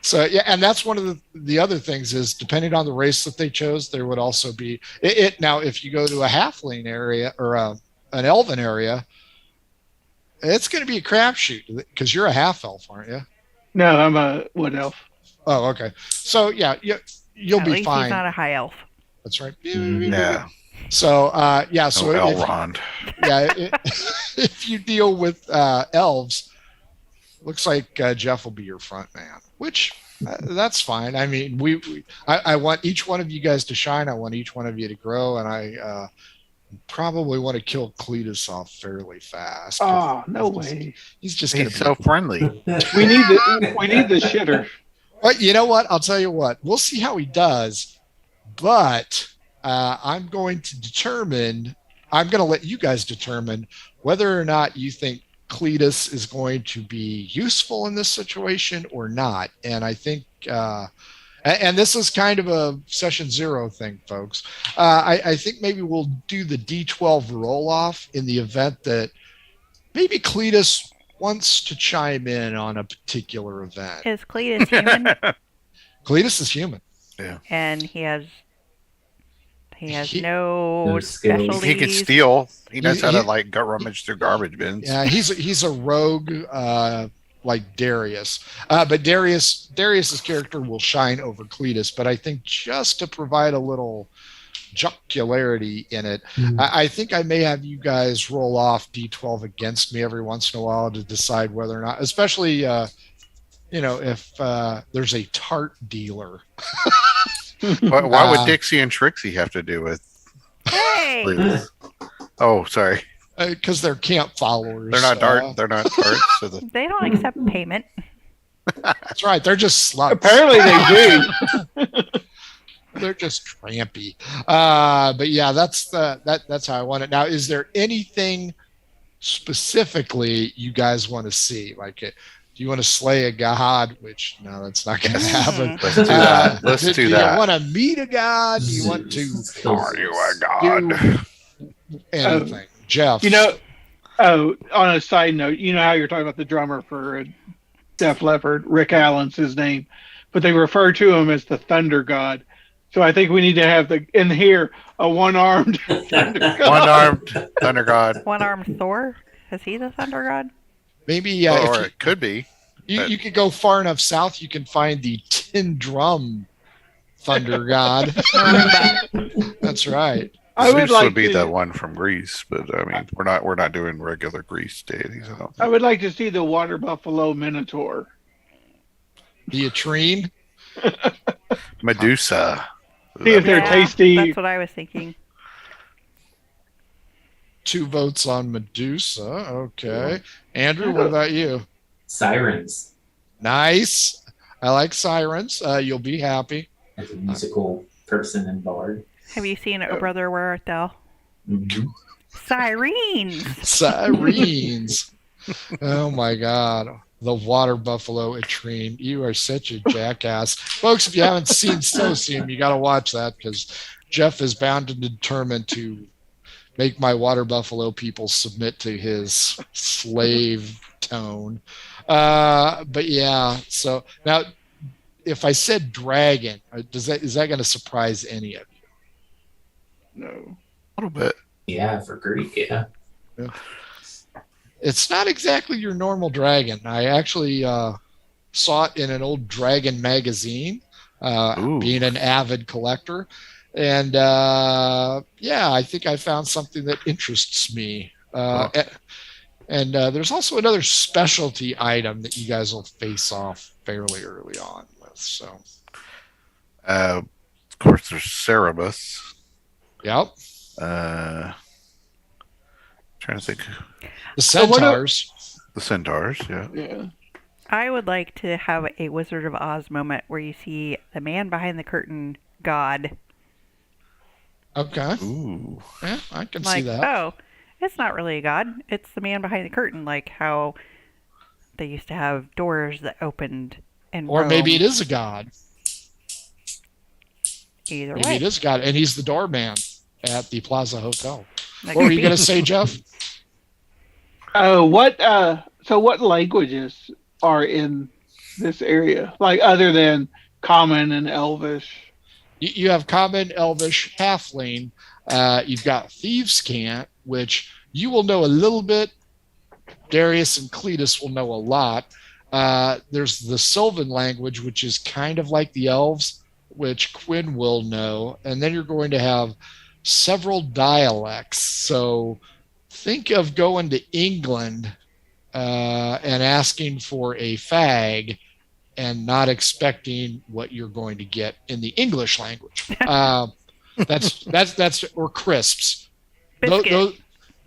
So yeah, and that's one of the other things is depending on the race that they chose, there would also be it. Now, if you go to a halfling area or an elven area, it's going to be a crapshoot because you're a half elf, aren't you? No, I'm a wood elf. Oh, okay. So yeah, you'll At be least fine. he's not a high elf. That's right. Yeah. So yeah, so No if, Elrond. if you deal with elves, looks like Jeff will be your front man, which that's fine. I mean, I want each one of you guys to shine. I want each one of you to grow, and I probably want to kill Cletus off fairly fast. Oh, no way. He's just going He's to so friendly. We need the shitter. But you know what? I'll tell you what. We'll see how he does. But I'm going to let you guys determine whether or not you think Cletus is going to be useful in this situation or not. And I think, and this is kind of a session 0 thing, folks. I think maybe we'll do the D12 roll off in the event that maybe Cletus wants to chime in on a particular event. Is Cletus human? Cletus is human. And he has He- no No skills. specialties. He can steal. He knows how to He- like go rummage through garbage bins. Yeah, he's a rogue like Darius. But Darius's character will shine over Cletus. But I think just to provide a little jocularity in it, I think I may have you guys roll off D12 against me every once in a while to decide whether or not, especially if there's a tart dealer. Why would Dixie and Trixie have to do with? Hey! Please. Oh, sorry. Because they're camp followers. They're not dark. They're not darts. So They don't accept payment. That's right. They're just sluts. Apparently they do. They're just trampy. But yeah, that's how I want it. Now, is there anything specifically you guys want to see? Like, do you want to slay a god? Which no, that's not going to happen. let's do that. Let's do Do that. you want to meet a god? Do you want to Are you a god? do anything? Jeff, On a side note, you know how you're talking about the drummer for Def Leppard, Rick Allen's his name, but they refer to him as the Thunder God. So I think we need to have in here a one-armed Thunder God. One-armed thunder god. One-armed Thor? Is he the thunder god? maybe Or it could be. You could go far enough south, you can find the tin drum thunder god. Marimba. That's right. I would Zeus like would be to. the one from Greece, but I mean, we're not doing regular Greece deities. I don't I think. would like to see the water buffalo minotaur. The Atrine. Medusa. See if they're Yeah, tasty. that's what I was thinking. 2 votes on Medusa. Okay. Andrew, what about you? Sirens Nice. I like sirens. You'll be happy. as a musical person and bard. Have you seen O Brother, Where Art Thou? Mhm. Sirens. Sirens. Oh my God. The water buffalo Atrine. You are such a jackass. Folks, if you haven't seen So Soon, you got to watch that because Jeff is bound and determined to make my water buffalo people submit to his slave tone. But yeah, so now if I said dragon, is that going to surprise any of No. A little bit. Yeah, for Greek, yeah. you? It's not exactly your normal dragon. I actually saw it in an old dragon magazine, Ooh. being an avid collector. And yeah, I think I found something that interests me. And there's also another specialty item that you guys will face off fairly early on with. So, Of course, there's Cerebus. yep, Trying to think. the So what centaurs. The centaurs, yeah. Yeah. I would like to have a Wizard of Oz moment where you see the man behind the curtain, God. Okay, Ooh. yeah, I can see Like, that. oh, it's not really a god. It's the man behind the curtain, like how they used to have doors that opened in Or maybe Rome. it is a god. Either Maybe way. it is a god, and he's the doorman at the Plaza Hotel. That What were could you be. going to say, Jeff? So what languages are in this area? Like other than Common and Elvish? You have Common, Elvish, Halfling. You've got Thieves' Cant, which you will know a little bit. Darius and Cletus will know a lot. There's the Sylvan language, which is kind of like the Elves, which Quinn will know. And then you're going to have several dialects. So think of going to England and asking for a fag and not expecting what you're going to get in the English language. That's or crisps. Biscuit.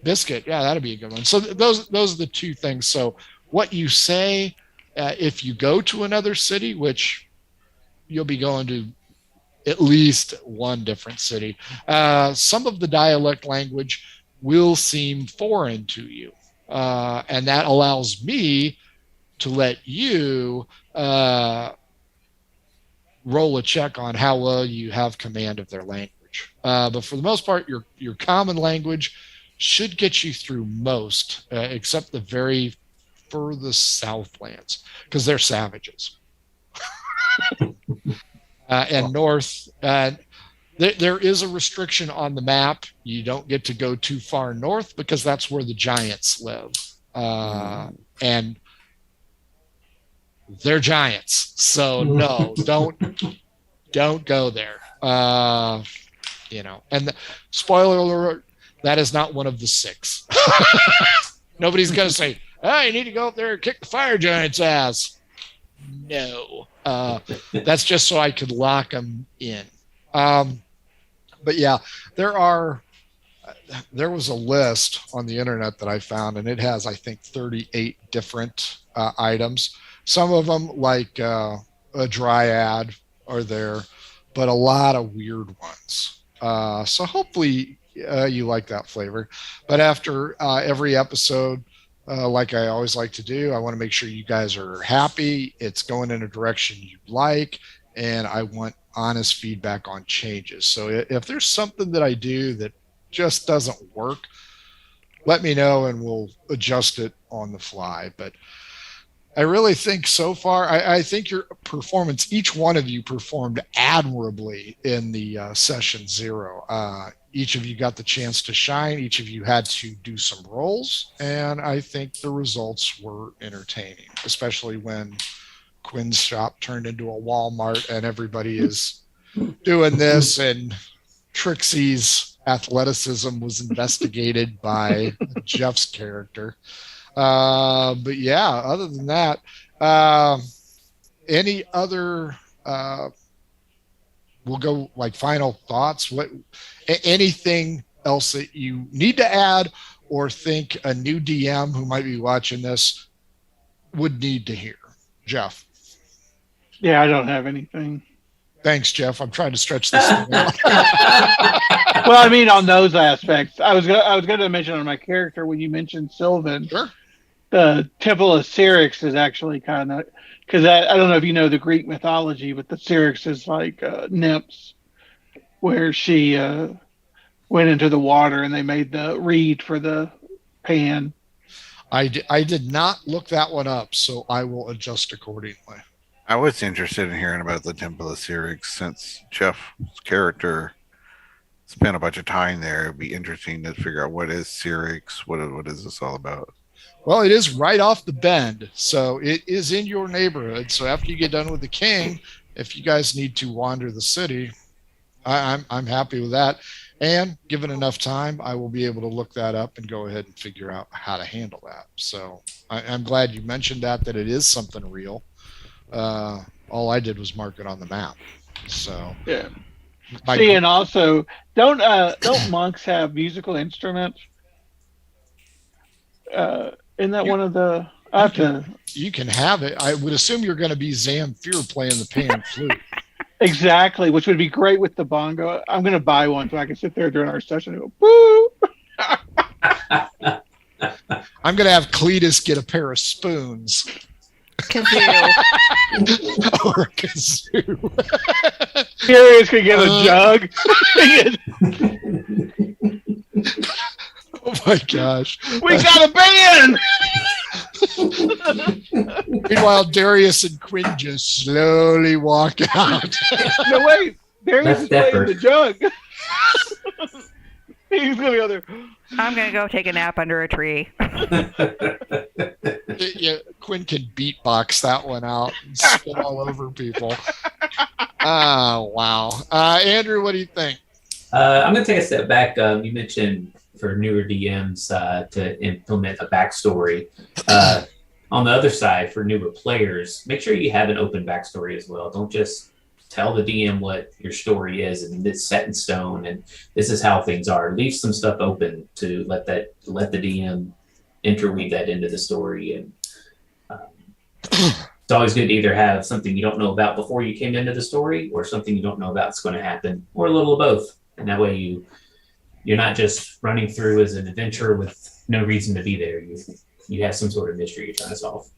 Biscuit, yeah, that'd be a good one. So those are the two things. So what you say, if you go to another city, which you'll be going to at least one different city, some of the dialect language will seem foreign to you, and that allows me to let you roll a check on how well you have command of their language. But for the most part, your common language should get you through most, except the very furthest southlands, because they're savages. And north, there is a restriction on the map. You don't get to go too far north because that's where the giants live. And they're giants. So no, don't go there. And spoiler alert, that is not one of the 6. Nobody's going to say, oh, you need to go up there and kick the fire giant's ass. No. That's just so I could lock them in. But yeah, there was a list on the internet that I found, and it has, I think, 38 different items. Some of them, like a dryad, are there, but a lot of weird ones. So hopefully you like that flavor. But after every episode, like I always like to do, I want to make sure you guys are happy. It's going in a direction you like, and I want honest feedback on changes. So if there's something that I do that just doesn't work, let me know and we'll adjust it on the fly. But I really think so far, I think your performance, each one of you performed admirably in the session zero. Each of you got the chance to shine. Each of you had to do some roles, and I think the results were entertaining, especially when Quinn's shop turned into a Walmart and everybody is doing this, and Trixie's athleticism was investigated by Jeff's character. But yeah, other than that, any other, we'll go like final thoughts. Anything else that you need to add or think a new DM who might be watching this would need to hear? Jeff. Yeah, I don't have anything. Thanks, Jeff. I'm trying to stretch this thing out. Well, I mean, on those aspects, I was going to mention on my character when you mentioned Sylvan. Sure. The Temple of Syrinx is actually kind of, because I don't know if you know the Greek mythology, but the Syrinx is like nymphs, where she went into the water and they made the reed for the pan. I did not look that one up, so I will adjust accordingly. I was interested in hearing about the Temple of Syrinx since Jeff's character spent a bunch of time there. It'd be interesting to figure out what is Syrinx, what is this all about? Well, it is right off the bend, so it is in your neighborhood. So after you get done with the king, if you guys need to wander the city, I'm happy with that. And given enough time, I will be able to look that up and go ahead and figure out how to handle that. So I'm glad you mentioned that it is something real. All I did was mark it on the map. So yeah. See, and also don't monks have musical instruments? Isn't that one of the? You can have it. I would assume you're going to be Zamfir playing the pan flute. Exactly, which would be great with the bongo. I'm going to buy one so I can sit there during our session and go, woo! I'm going to have Cletus get a pair of spoons. Kazoo. Or a kazoo. Darius could get a jug. Oh my gosh. We got a band! Meanwhile, Darius and Quinn just slowly walk out. No, wait. Darius is Left playing the jug. He's going to go there. I'm going to go take a nap under a tree. Yeah, Quinn can beatbox that one out and spit all over people. Oh, wow. Andrew, what do you think? I'm going to take a step back. You mentioned for newer DMs to implement a backstory. On the other side, for newer players, make sure you have an open backstory as well. Don't just tell the DM what your story is and it's set in stone and this is how things are. Leave some stuff open to let the DM interweave that into the story. And it's always good to either have something you don't know about before you came into the story or something you don't know about that's going to happen, or a little of both. And that way you're not just running through as an adventurer with no reason to be there. You have some sort of mystery you're trying to solve.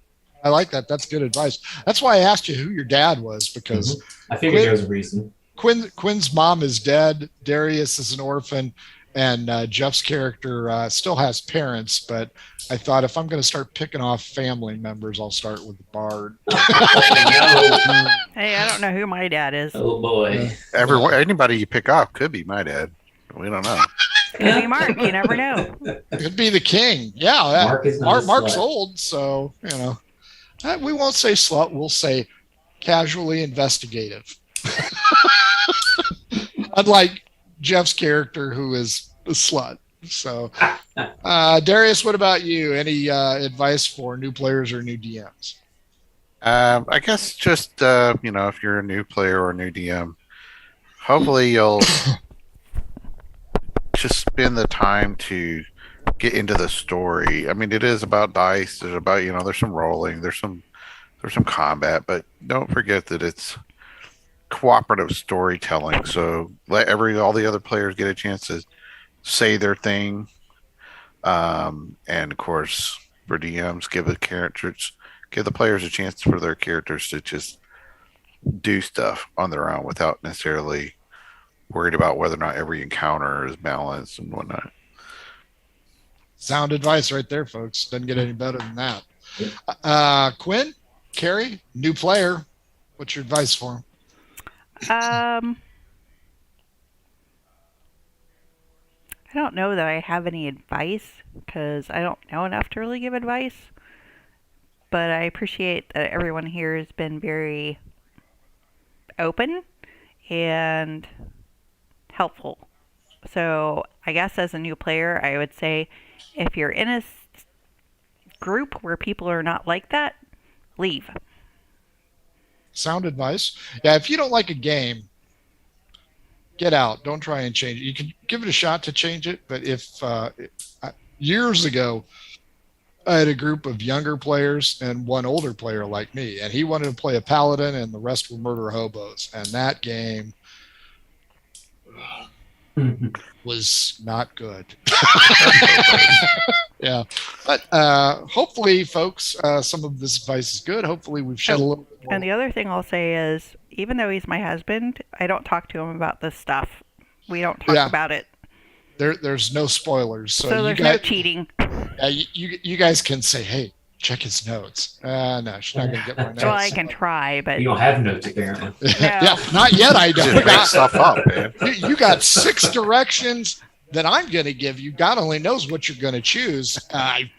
I like that. That's good advice. That's why I asked you who your dad was, because I figured there was a reason. Quinn's mom is dead. Darius is an orphan, and Jeff's character still has parents. But I thought if I'm going to start picking off family members, I'll start with the bard. Hey, I don't know who my dad is. Oh boy! Anybody you pick off could be my dad. We don't know. Could be Mark. You never know. Could be the king. Yeah, Mark is not Mark's slut. old, so we won't say slut. We'll say casually investigative. Unlike Jeff's character, who is a slut. So, Darius, what about you? Any advice for new players or new DMs? I guess just if you're a new player or a new DM, hopefully you'll just spend the time to get into the story. I mean, it is about dice. There's about there's some rolling. There's some combat, but don't forget that it's cooperative storytelling. So let all the other players get a chance to say their thing. And of course, for DMs, give the players a chance for their characters to just do stuff on their own without necessarily worried about whether or not every encounter is balanced and whatnot. Sound advice right there, folks. Doesn't get any better than that. Quinn, Carrie, new player. What's your advice for him? I don't know that I have any advice because I don't know enough to really give advice. But I appreciate that everyone here has been very open and helpful. So I guess as a new player, I would say if you're in a group where people are not like that, leave. Sound advice. Yeah, if you don't like a game, get out. Don't try and change it. You can give it a shot to change it, but if years ago, I had a group of younger players and one older player like me, and he wanted to play a paladin, and the rest were murder hobos. And that game was not good. Yeah, but hopefully, folks, some of this advice is good. Hopefully, we've shed a little bit more. And the other thing I'll say is, even though he's my husband, I don't talk to him about this stuff. We don't talk about it. There's no spoilers, so you there's guys, no cheating. You guys can say, "Hey, check his notes." No, she's not going to get my notes. Well, I can try, but You don't have notes apparently. Yeah, not yet. I Just don't. make stuff up, man. You got 6 directions that I'm going to give you. God only knows what you're going to choose. I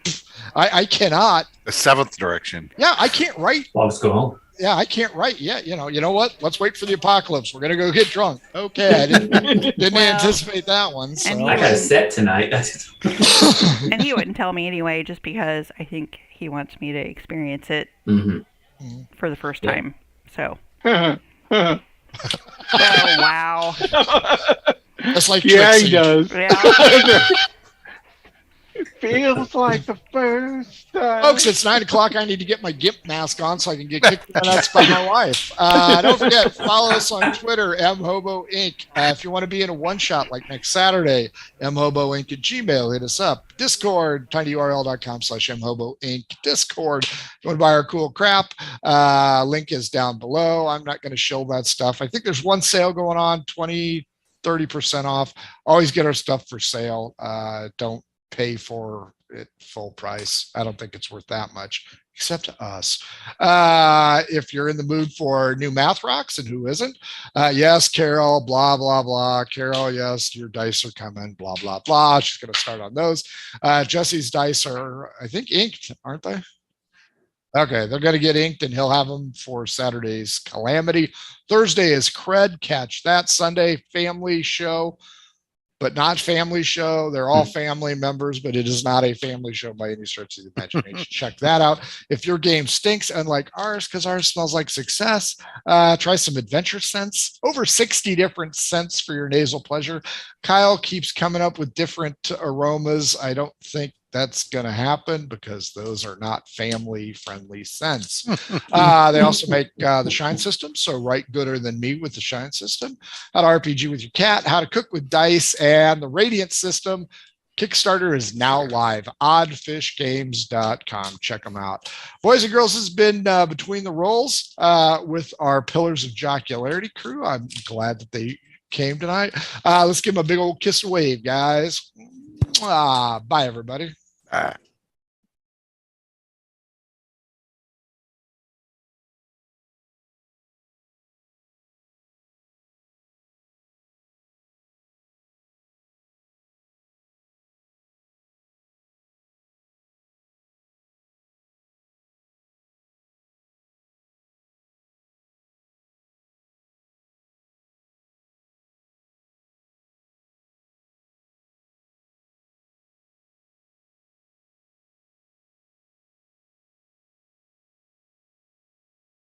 cannot. The 7th direction. Yeah, I can't write. Logs go home. Yeah, I can't write yet. You know what? Let's wait for the apocalypse. We're going to go get drunk. Okay, I didn't anticipate that one. So. And I had a set tonight. and he wouldn't tell me anyway, just because I think he wants me to experience it for the first time. So. Oh wow. That's like Yeah, Trixie. he does. Yeah. It feels like the first time. Folks, it's 9:00. I need to get my GIMP mask on so I can get kicked in the nuts by my wife. Don't forget, follow us on Twitter, mhobo inc. If you want to be in a one-shot like next Saturday, mhoboinc at Gmail. Hit us up. Discord, tinyurl.com/mhoboinc. Discord. You want to buy our cool crap? Link is down below. I'm not going to show that stuff. I think there's one sale going on, 30% off. Always get our stuff for sale. Don't pay for it full price. I don't think it's worth that much, except to us. If you're in the mood for new math rocks, and who isn't? Yes, Carol, blah, blah, blah. Carol, yes, your dice are coming, blah, blah, blah. She's going to start on those. Jesse's dice are, I think, inked, aren't they? Okay, they're going to get inked, and he'll have them for Saturday's Calamity. Thursday is Cred. Catch that. Sunday, family show. But not family show. They're all family members, but it is not a family show by any stretch of the imagination. Check that out. If your game stinks, unlike ours, because ours smells like success, try some Adventure Scents. Over 60 different scents for your nasal pleasure. Kyle keeps coming up with different aromas. I don't think that's going to happen because those are not family friendly scents. They also make the Shine system. So write gooder than me with the Shine system. How to RPG with your cat, how to cook with dice, and the Radiant system. Kickstarter is now live. Oddfishgames.com. Check them out. Boys and girls, this has been Between the Rolls with our Pillars of Jocularity crew. I'm glad that they came tonight. Let's give them a big old kiss and wave, guys. Bye, everybody.